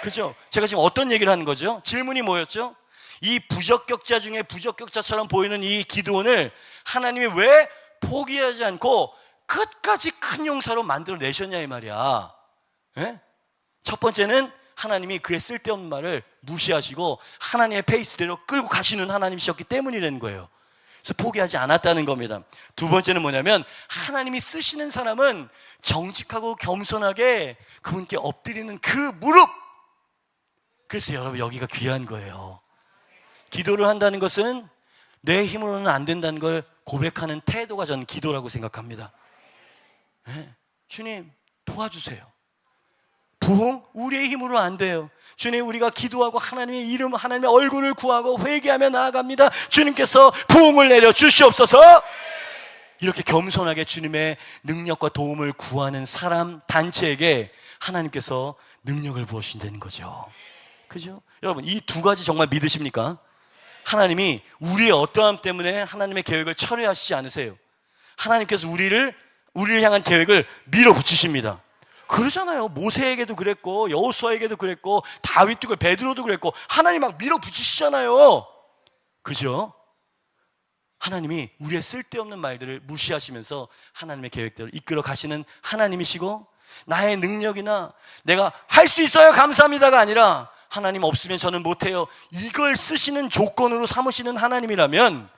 그죠? 제가 지금 어떤 얘기를 하는 거죠? 질문이 뭐였죠? 이 부적격자 중에 부적격자처럼 보이는 이 기드온을 하나님이 왜 포기하지 않고 끝까지 큰 용사로 만들어내셨냐 이 말이야. 첫 번째는 하나님이 그의 쓸데없는 말을 무시하시고 하나님의 페이스대로 끌고 가시는 하나님이셨기 때문이라는 거예요. 그래서 포기하지 않았다는 겁니다. 2번째는 뭐냐면 하나님이 쓰시는 사람은 정직하고 겸손하게 그분께 엎드리는 그 무릎. 그래서 여러분 여기가 귀한 거예요. 기도를 한다는 것은 내 힘으로는 안 된다는 걸 고백하는 태도가 저는 기도라고 생각합니다. 주님 도와주세요. 부흥 우리의 힘으로 안 돼요. 주님, 우리가 기도하고 하나님의 이름, 하나님의 얼굴을 구하고 회개하며 나아갑니다. 주님께서 부흥을 내려 주시옵소서. 이렇게 겸손하게 주님의 능력과 도움을 구하는 사람, 단체에게 하나님께서 능력을 부어주신다는 거죠. 그죠? 여러분, 이 2가지 정말 믿으십니까? 하나님이 우리의 어떠함 때문에 하나님의 계획을 철회하시지 않으세요. 하나님께서 우리를 우리를 향한 계획을 밀어붙이십니다. 그러잖아요. 모세에게도 그랬고 여호수아에게도 그랬고 다윗도 그랬고 베드로도 그랬고 하나님 막 밀어붙이시잖아요. 그죠? 하나님이 우리의 쓸데없는 말들을 무시하시면서 하나님의 계획대로 이끌어 가시는 하나님이시고, 나의 능력이나 내가 할 수 있어요 감사합니다가 아니라 하나님 없으면 저는 못해요, 이걸 쓰시는 조건으로 삼으시는 하나님이라면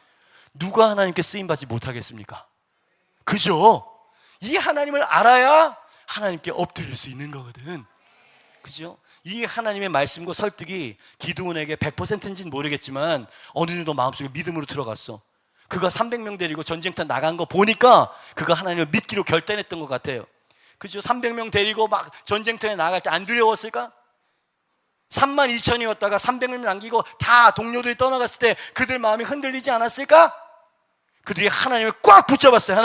누가 하나님께 쓰임받지 못하겠습니까? 그죠? 이 하나님을 알아야 하나님께 엎드릴 수 있는 거거든. 그죠? 이 하나님의 말씀과 설득이 기드온에게 100%인지는 모르겠지만 어느 정도 마음속에 믿음으로 들어갔어. 그가 300명 데리고 전쟁터 나간 거 보니까 그가 하나님을 믿기로 결단했던 것 같아요. 그죠? 300명 데리고 막 전쟁터에 나갈 때 안 두려웠을까? 32,000이었다가 300명 남기고 다 동료들이 떠나갔을 때 그들 마음이 흔들리지 않았을까? 그들이 하나님을 꽉 붙잡았어요.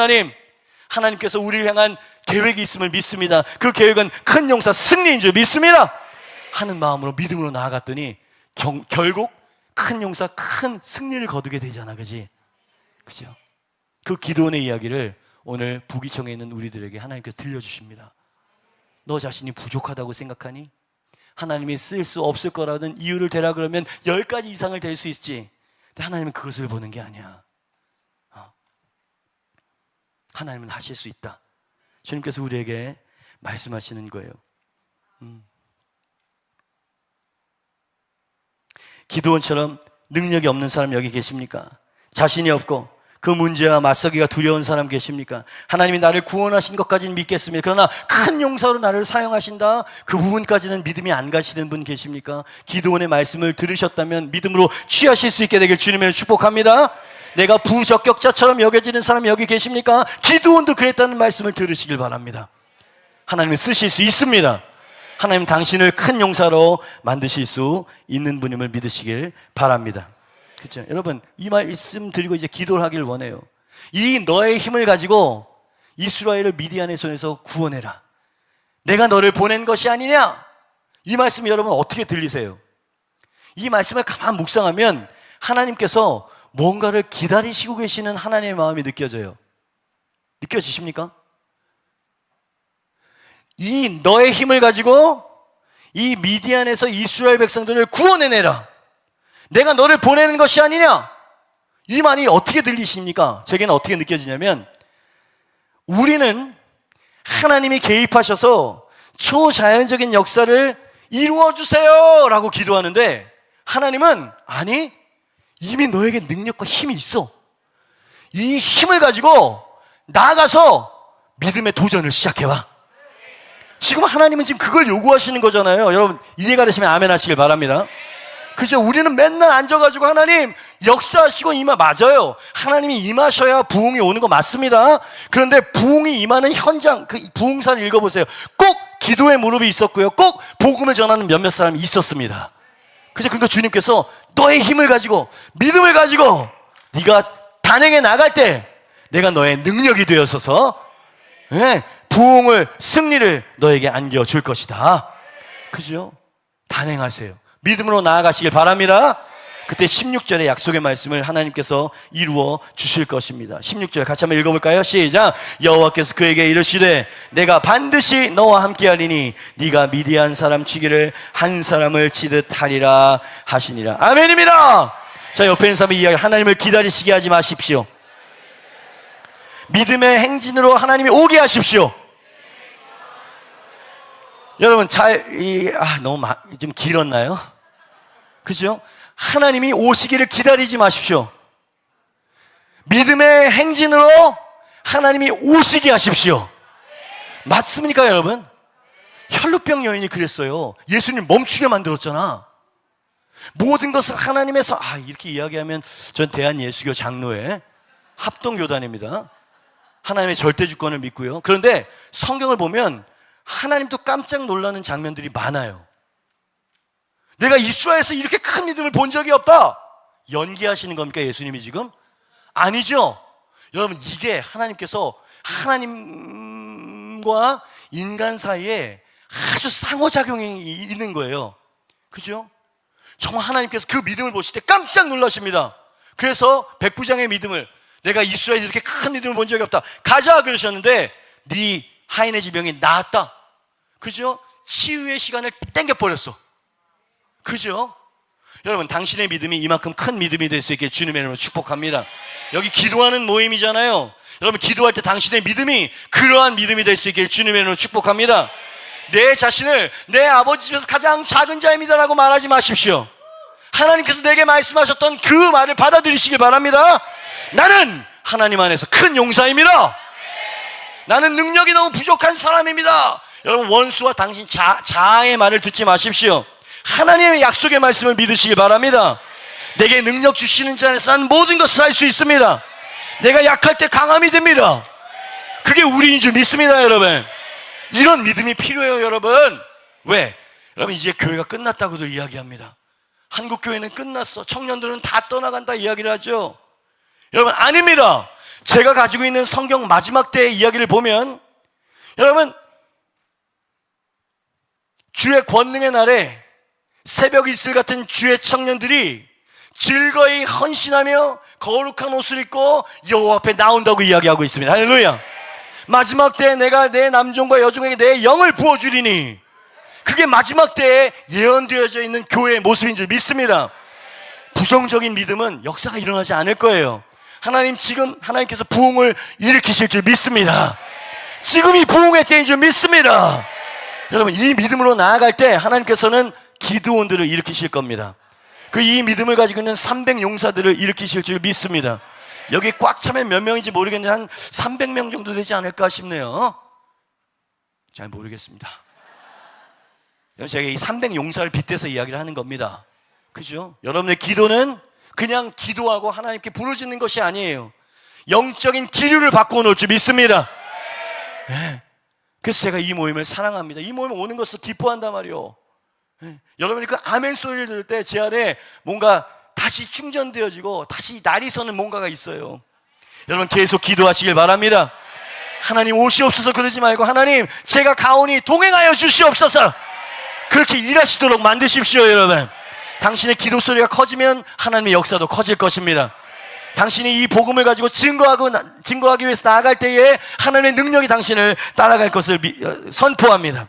하나님께서 우리를 향한 계획이 있음을 믿습니다. 그 계획은 큰 용사 승리인 줄 믿습니다 하는 마음으로 믿음으로 나아갔더니 결국 큰 용사 큰 승리를 거두게 되잖아. 그지? 그죠? 그 기도원의 이야기를 오늘 부기청에 있는 우리들에게 하나님께서 들려주십니다. 너 자신이 부족하다고 생각하니? 하나님이 쓸 수 없을 거라는 이유를 대라 그러면 10가지 이상을 댈 수 있지. 근데 하나님은 그것을 보는 게 아니야. 하나님은 하실 수 있다. 주님께서 우리에게 말씀하시는 거예요. 기드온처럼 능력이 없는 사람 여기 계십니까? 자신이 없고 그 문제와 맞서기가 두려운 사람 계십니까? 하나님이 나를 구원하신 것까지는 믿겠습니다. 그러나 큰 용사로 나를 사용하신다, 그 부분까지는 믿음이 안 가시는 분 계십니까? 기드온의 말씀을 들으셨다면 믿음으로 취하실 수 있게 되길 주님을 축복합니다. 내가 부적격자처럼 여겨지는 사람 여기 계십니까? 기드온도 그랬다는 말씀을 들으시길 바랍니다. 하나님은 쓰실 수 있습니다. 하나님 당신을 큰 용사로 만드실 수 있는 분임을 믿으시길 바랍니다. 그렇죠? 여러분, 이 말씀 드리고 이제 기도를 하길 원해요. 이 너의 힘을 가지고 이스라엘을 미디안의 손에서 구원해라. 내가 너를 보낸 것이 아니냐? 이 말씀이 여러분 어떻게 들리세요? 이 말씀을 가만 묵상하면 하나님께서 뭔가를 기다리시고 계시는 하나님의 마음이 느껴져요. 느껴지십니까? 이 너의 힘을 가지고 이 미디안에서 이스라엘 백성들을 구원해내라. 내가 너를 보내는 것이 아니냐? 이 말이 어떻게 들리십니까? 제게는 어떻게 느껴지냐면, 우리는 하나님이 개입하셔서 초자연적인 역사를 이루어주세요 라고 기도하는데, 하나님은 아니, 이미 너에게 능력과 힘이 있어. 이 힘을 가지고 나아가서 믿음의 도전을 시작해봐. 지금 하나님은 지금 그걸 요구하시는 거잖아요. 여러분 이해가 되시면 아멘 하시길 바랍니다. 그죠? 우리는 맨날 앉아가지고 하나님 역사하시고 맞아요. 하나님이 임하셔야 부흥이 오는 거 맞습니다. 그런데 부흥이 임하는 현장, 그 부흥사를 읽어보세요. 꼭 기도의 무릎이 있었고요, 꼭 복음을 전하는 몇몇 사람이 있었습니다. 그죠? 그러니까 주님께서 너의 힘을 가지고 믿음을 가지고 네가 단행해 나갈 때 내가 너의 능력이 되어서서 부흥을, 승리를 너에게 안겨줄 것이다. 그죠? 단행하세요. 믿음으로 나아가시길 바랍니다. 그때 16절의 약속의 말씀을 하나님께서 이루어 주실 것입니다. 16절 같이 한번 읽어볼까요? 시작. 여호와께서 그에게 이르시되 내가 반드시 너와 함께하리니 네가 미디안 사람 치기를 한 사람을 치듯 하리라 하시니라. 아멘입니다. 자, 옆에 있는 사람의 이야기, 하나님을 기다리시게 하지 마십시오. 믿음의 행진으로 하나님이 오게 하십시오. 여러분 너무 좀 길었나요? 그죠? 하나님이 오시기를 기다리지 마십시오. 믿음의 행진으로 하나님이 오시게 하십시오. 맞습니까 여러분? 혈루병 여인이 그랬어요. 예수님 멈추게 만들었잖아. 모든 것을 하나님에서 이렇게 이야기하면 전 대한예수교 장로의 합동교단입니다. 하나님의 절대주권을 믿고요. 그런데 성경을 보면 하나님도 깜짝 놀라는 장면들이 많아요. 내가 이스라엘에서 이렇게 큰 믿음을 본 적이 없다. 연기하시는 겁니까 예수님이 지금? 아니죠. 여러분, 이게 하나님께서 하나님과 인간 사이에 아주 상호작용이 있는 거예요. 그죠? 정말 하나님께서 그 믿음을 보실 때 깜짝 놀라십니다. 그래서 백부장의 믿음을 내가 이스라엘에 이렇게 큰 믿음을 본 적이 없다. 가자 그러셨는데 네 하인의 질병이 나았다. 그죠? 치유의 시간을 땡겨버렸어. 그죠? 여러분, 당신의 믿음이 이만큼 큰 믿음이 될 수 있게 주님의 이름으로 축복합니다. 여기 기도하는 모임이잖아요. 여러분, 기도할 때 당신의 믿음이 그러한 믿음이 될 수 있게 주님의 이름으로 축복합니다. 내 자신을 내 아버지 집에서 가장 작은 자입니다라고 말하지 마십시오. 하나님께서 내게 말씀하셨던 그 말을 받아들이시길 바랍니다. 나는 하나님 안에서 큰 용사입니다. 나는 능력이 너무 부족한 사람입니다. 여러분, 원수와 당신 자아의 말을 듣지 마십시오. 하나님의 약속의 말씀을 믿으시길 바랍니다. 내게 능력 주시는 자 안에서 난 모든 것을 할 수 있습니다. 내가 약할 때 강함이 됩니다. 그게 우리인 줄 믿습니다. 여러분, 이런 믿음이 필요해요. 여러분, 왜? 여러분, 이제 교회가 끝났다고도 이야기합니다. 한국교회는 끝났어, 청년들은 다 떠나간다 이야기를 하죠. 여러분, 아닙니다. 제가 가지고 있는 성경 마지막 때의 이야기를 보면, 여러분, 주의 권능의 날에 새벽 이슬 같은 주의 청년들이 즐거이 헌신하며 거룩한 옷을 입고 여호와 앞에 나온다고 이야기하고 있습니다. 할렐루야. 마지막 때에 내가 내 남종과 여종에게 내 영을 부어주리니, 그게 마지막 때에 예언되어져 있는 교회의 모습인 줄 믿습니다. 부정적인 믿음은 역사가 일어나지 않을 거예요. 하나님께서 부흥을 일으키실 줄 믿습니다. 지금이 부흥의 때인 줄 믿습니다. 여러분, 이 믿음으로 나아갈 때 하나님께서는 기드온들을 일으키실 겁니다. 이 믿음을 가지고 있는 300용사들을 일으키실 줄 믿습니다. 여기 꽉 차면 몇 명인지 모르겠는데 한 300명 정도 되지 않을까 싶네요. 잘 모르겠습니다. 제가 이 300용사를 빗대서 이야기를 하는 겁니다. 그죠? 여러분의 기도는 그냥 기도하고 하나님께 부르짖는 것이 아니에요. 영적인 기류를 바꾸어 놓을 줄 믿습니다. 네. 그래서 제가 이 모임을 사랑합니다. 이 모임에 오는 것을 기뻐한단 말이에요. 네. 여러분이 그 아멘 소리를 들을 때 제 안에 뭔가 다시 충전되어지고 다시 날이 서는 뭔가가 있어요. 여러분, 계속 기도하시길 바랍니다. 하나님 오시옵소서 그러지 말고, 하나님 제가 가오니 동행하여 주시옵소서, 그렇게 일하시도록 만드십시오. 여러분, 당신의 기도 소리가 커지면 하나님의 역사도 커질 것입니다. 당신이 이 복음을 가지고 증거하기 위해서 나아갈 때에 하나님의 능력이 당신을 따라갈 것을 선포합니다.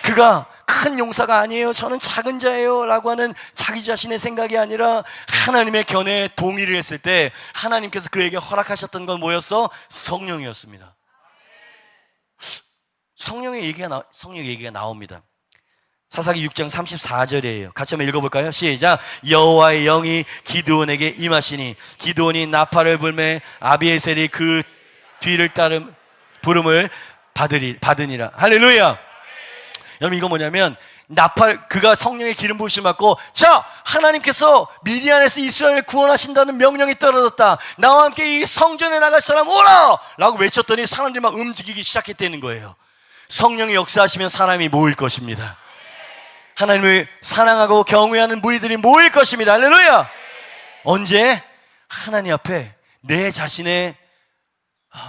그가 큰 용사가 아니에요, 저는 작은 자예요 라고 하는 자기 자신의 생각이 아니라 하나님의 견해에 동의를 했을 때 하나님께서 그에게 허락하셨던 건 뭐였어? 성령이었습니다. 성령의 얘기가 나옵니다. 사사기 6장 34절이에요. 같이 한번 읽어볼까요? 시작. 여호와의 영이 기드온에게 임하시니 기드온이 나팔을 불매 아비에셀이 그 뒤를 부름을 받으니라. 할렐루야. 여러분, 이거 뭐냐면 그가 성령의 기름 부으심 받고, 자, 하나님께서 미디안에서 이스라엘을 구원하신다는 명령이 떨어졌다, 나와 함께 이 성전에 나갈 사람 오라! 라고 외쳤더니 사람들이 막 움직이기 시작했다는 거예요. 성령이 역사하시면 사람이 모일 것입니다. 하나님을 사랑하고 경외하는 무리들이 모일 것입니다. 할렐루야. 언제? 하나님 앞에 내 자신의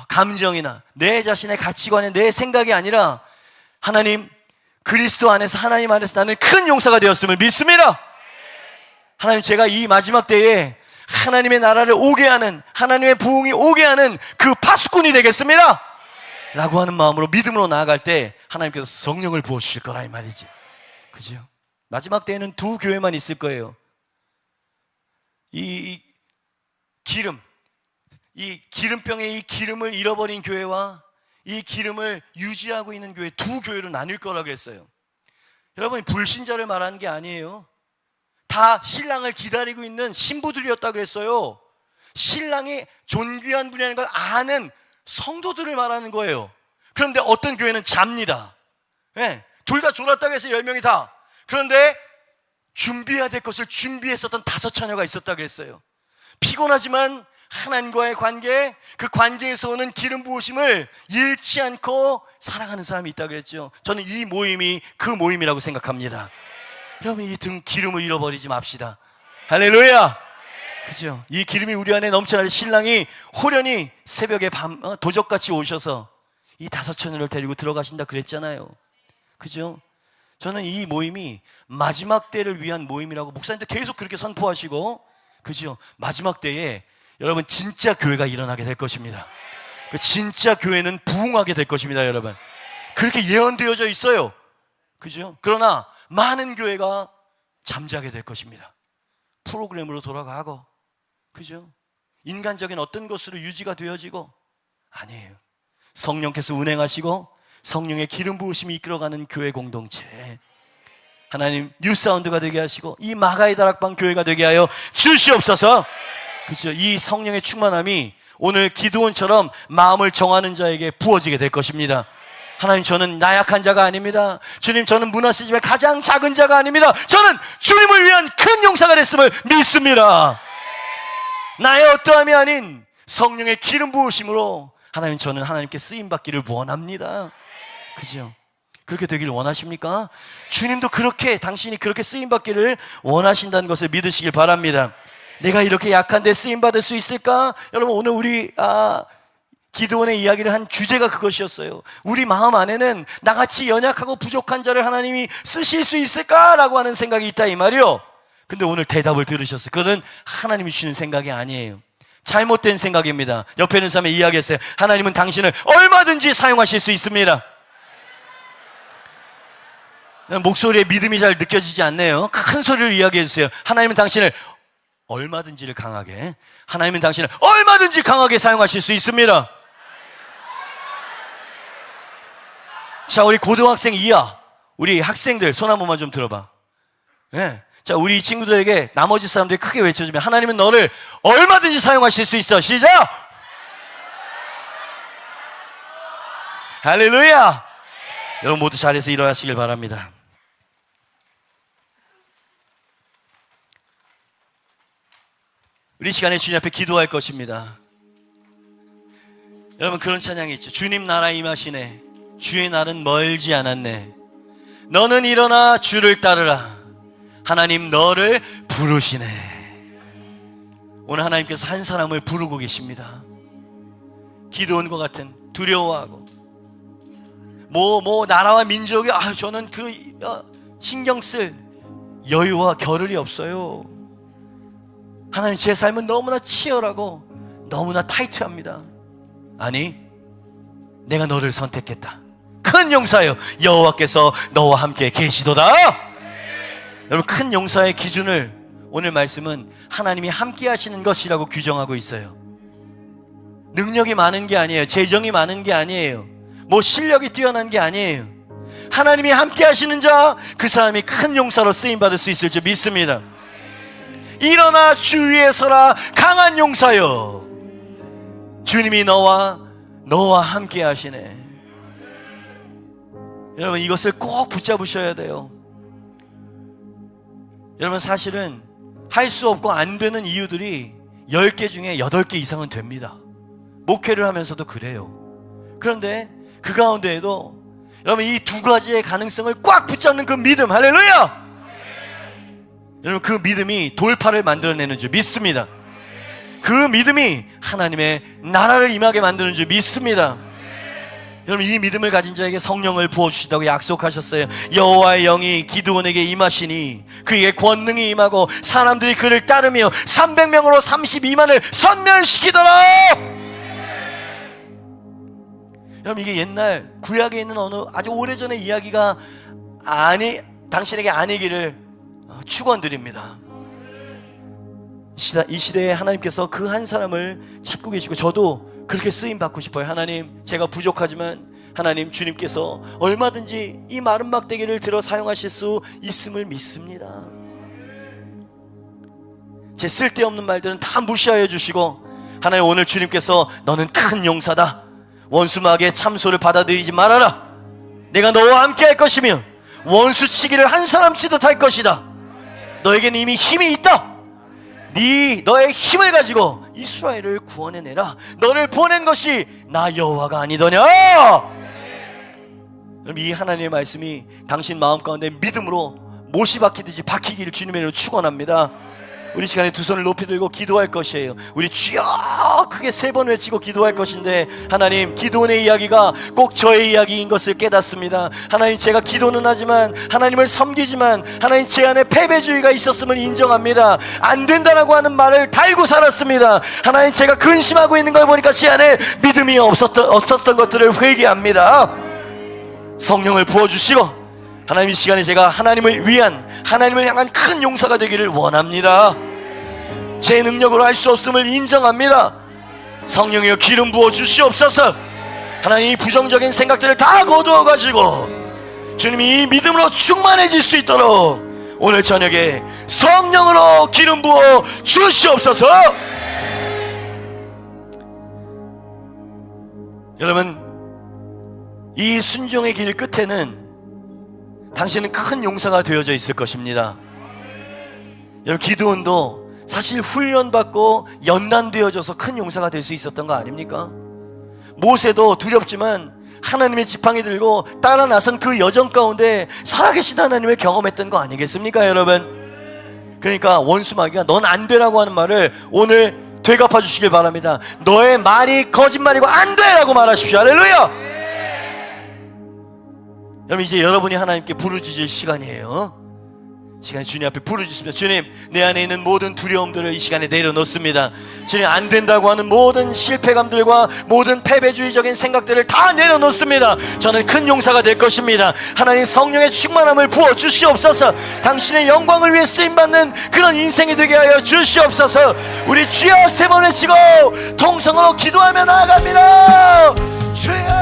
감정이나 내 자신의 가치관에 내 생각이 아니라 하나님, 그리스도 안에서, 하나님 안에서 나는 큰 용사가 되었음을 믿습니다. 하나님, 제가 이 마지막 때에 하나님의 나라를 오게 하는, 하나님의 부흥이 오게 하는 그 파수꾼이 되겠습니다 라고 하는 마음으로 믿음으로 나아갈 때 하나님께서 성령을 부어주실 거라 이 말이지. 그죠? 마지막 때에는 두 교회만 있을 거예요. 이 기름병의 이 기름을 잃어버린 교회와 이 기름을 유지하고 있는 교회, 두 교회로 나뉠 거라고 그랬어요. 여러분, 불신자를 말하는 게 아니에요. 다 신랑을 기다리고 있는 신부들이었다고 그랬어요. 신랑이 존귀한 분이라는 걸 아는 성도들을 말하는 거예요. 그런데 어떤 교회는 잡니다. 네, 둘 다 졸았다고 해서 10명이 다. 그런데 준비해야 될 것을 준비했었던 5 처녀가 있었다고 했어요. 피곤하지만 하나님과의 관계, 그 관계에서 오는 기름 부으심을 잃지 않고 살아가는 사람이 있다고 그랬죠. 저는 이 모임이 그 모임이라고 생각합니다. 여러분, 이 기름을 잃어버리지 맙시다. 할렐루야. 그죠? 이 기름이 우리 안에 넘쳐날 신랑이 호련히 새벽에 도적같이 오셔서 이 5 처녀를 데리고 들어가신다 그랬잖아요. 그죠? 저는 이 모임이 마지막 때를 위한 모임이라고 목사님도 계속 그렇게 선포하시고, 그죠? 마지막 때에 여러분 진짜 교회가 일어나게 될 것입니다. 그 진짜 교회는 부흥하게 될 것입니다, 여러분. 그렇게 예언되어져 있어요. 그죠? 그러나 많은 교회가 잠자게 될 것입니다. 프로그램으로 돌아가고, 그죠? 인간적인 어떤 것으로 유지가 되어지고, 아니에요. 성령께서 운행하시고 성령의 기름 부으심이 이끌어가는 교회 공동체, 하나님 뉴사운드가 되게 하시고 이 마가의 다락방 교회가 되게 하여 주시옵소서. 그죠? 이 성령의 충만함이 오늘 기드온처럼 마음을 정하는 자에게 부어지게 될 것입니다. 하나님, 저는 나약한 자가 아닙니다. 주님, 저는 문화시집의 가장 작은 자가 아닙니다. 저는 주님을 위한 큰 용사가 됐음을 믿습니다. 나의 어떠함이 아닌 성령의 기름 부으심으로 하나님, 저는 하나님께 쓰임받기를 원합니다. 그죠? 그렇게 되기를 원하십니까? 주님도 그렇게, 당신이 그렇게 쓰임받기를 원하신다는 것을 믿으시길 바랍니다. 내가 이렇게 약한데 쓰임받을 수 있을까? 여러분, 오늘 우리 기드온의 이야기를 한 주제가 그것이었어요. 우리 마음 안에는 나같이 연약하고 부족한 자를 하나님이 쓰실 수 있을까라고 하는 생각이 있다, 이 말이요. 근데 오늘 대답을 들으셨어요. 그거는 하나님이 주시는 생각이 아니에요. 잘못된 생각입니다. 옆에 있는 사람이 이야기했어요. 하나님은 당신을 얼마든지 사용하실 수 있습니다. 목소리에 믿음이 잘 느껴지지 않네요. 큰 소리를 이야기해 주세요. 하나님은 당신을 얼마든지를 강하게, 하나님은 당신을 얼마든지 강하게 사용하실 수 있습니다. 자, 우리 고등학생 이하, 우리 학생들 손 한 번만 좀 들어봐. 네. 자, 우리 친구들에게 나머지 사람들이 크게 외쳐주면, 하나님은 너를 얼마든지 사용하실 수 있어. 시작! 할렐루야! 여러분 모두 잘해서 일어나시길 바랍니다. 우리 시간에 주님 앞에 기도할 것입니다. 여러분, 그런 찬양이 있죠. 주님 나라 임하시네. 주의 날은 멀지 않았네. 너는 일어나 주를 따르라. 하나님 너를 부르시네. 오늘 하나님께서 한 사람을 부르고 계십니다. 기드온과 같은 두려워하고 나라와 민족이 저는 신경 쓸 여유와 겨를이 없어요. 하나님, 제 삶은 너무나 치열하고 너무나 타이트합니다. 아니, 내가 너를 선택했다. 큰 용사여, 여호와께서 너와 함께 계시도다. 여러분, 큰 용사의 기준을 오늘 말씀은 하나님이 함께 하시는 것이라고 규정하고 있어요. 능력이 많은 게 아니에요. 재정이 많은 게 아니에요. 실력이 뛰어난 게 아니에요. 하나님이 함께 하시는 자, 그 사람이 큰 용사로 쓰임받을 수 있을 줄 믿습니다. 일어나 주 위에 서라, 강한 용사여. 주님이 너와 함께 하시네. 여러분, 이것을 꼭 붙잡으셔야 돼요. 여러분, 사실은 할 수 없고 안 되는 이유들이 10개 중에 8개 이상은 됩니다. 목회를 하면서도 그래요. 그런데 그 가운데에도 여러분, 이 두 가지의 가능성을 꽉 붙잡는 그 믿음, 할렐루야! 여러분, 그 믿음이 돌파를 만들어내는 줄 믿습니다. 그 믿음이 하나님의 나라를 임하게 만드는 줄 믿습니다. 여러분, 이 믿음을 가진 자에게 성령을 부어주시다고 약속하셨어요. 여호와의 영이 기드온에게 임하시니 그에게 권능이 임하고 사람들이 그를 따르며 300명으로 32만을 선멸시키더라. 여러분, 이게 옛날 구약에 있는 어느 아주 오래전의 이야기가 당신에게 아니기를 축원드립니다. 이 시대에 하나님께서 그 한 사람을 찾고 계시고, 저도 그렇게 쓰임받고 싶어요. 하나님, 제가 부족하지만 하나님, 주님께서 얼마든지 이 마른 막대기를 들어 사용하실 수 있음을 믿습니다. 제 쓸데없는 말들은 다 무시하여 주시고, 하나님, 오늘 주님께서 너는 큰 용사다, 원수마귀의 참소를 받아들이지 말아라, 내가 너와 함께 할 것이며 원수 치기를 한 사람 치듯 할 것이다, 너에게는 이미 힘이 있다, 너의 힘을 가지고 이스라엘을 구원해내라, 너를 보낸 것이 나 여호와가 아니더냐. 여러분, 이 하나님의 말씀이 당신 마음 가운데 믿음으로 못이 박히듯이 박히기를 주님의 이름으로 축원합니다. 우리 시간에 두 손을 높이 들고 기도할 것이에요. 우리 주여 크게 3번 외치고 기도할 것인데, 하나님, 기도원의 이야기가 꼭 저의 이야기인 것을 깨닫습니다. 하나님, 제가 기도는 하지만, 하나님을 섬기지만, 하나님, 제 안에 패배주의가 있었음을 인정합니다. 안 된다라고 하는 말을 달고 살았습니다. 하나님, 제가 근심하고 있는 걸 보니까 제 안에 믿음이 없었던 것들을 회개합니다. 성령을 부어주시고, 하나님, 이 시간에 제가 하나님을 위한, 하나님을 향한 큰 용사가 되기를 원합니다. 제 능력으로 할 수 없음을 인정합니다. 성령이여 기름 부어 주시옵소서. 하나님, 이 부정적인 생각들을 다 거두어가지고 주님이 이 믿음으로 충만해질 수 있도록 오늘 저녁에 성령으로 기름 부어 주시옵소서. 여러분, 이 순종의 길 끝에는 당신은 큰 용사가 되어져 있을 것입니다. 여러분, 기드온도 사실 훈련받고 연단되어져서 큰 용사가 될 수 있었던 거 아닙니까? 모세도 두렵지만 하나님의 지팡이 들고 따라 나선 그 여정 가운데 살아계신 하나님을 경험했던 거 아니겠습니까, 여러분? 그러니까 원수마귀가 넌 안 되라고 하는 말을 오늘 되갚아 주시길 바랍니다. 너의 말이 거짓말이고 안 되라고 말하십시오. 할렐루야! 여러분, 이제 여러분이 하나님께 부르짖을 시간이에요. 시간에 주님 앞에 부르짖습니다. 주님, 내 안에 있는 모든 두려움들을 이 시간에 내려놓습니다. 주님, 안 된다고 하는 모든 실패감들과 모든 패배주의적인 생각들을 다 내려놓습니다. 저는 큰 용사가 될 것입니다. 하나님, 성령의 충만함을 부어 주시옵소서. 당신의 영광을 위해 쓰임받는 그런 인생이 되게 하여 주시옵소서. 우리 주여 3번 외치고 통성으로 기도하며 나아갑니다. 주여!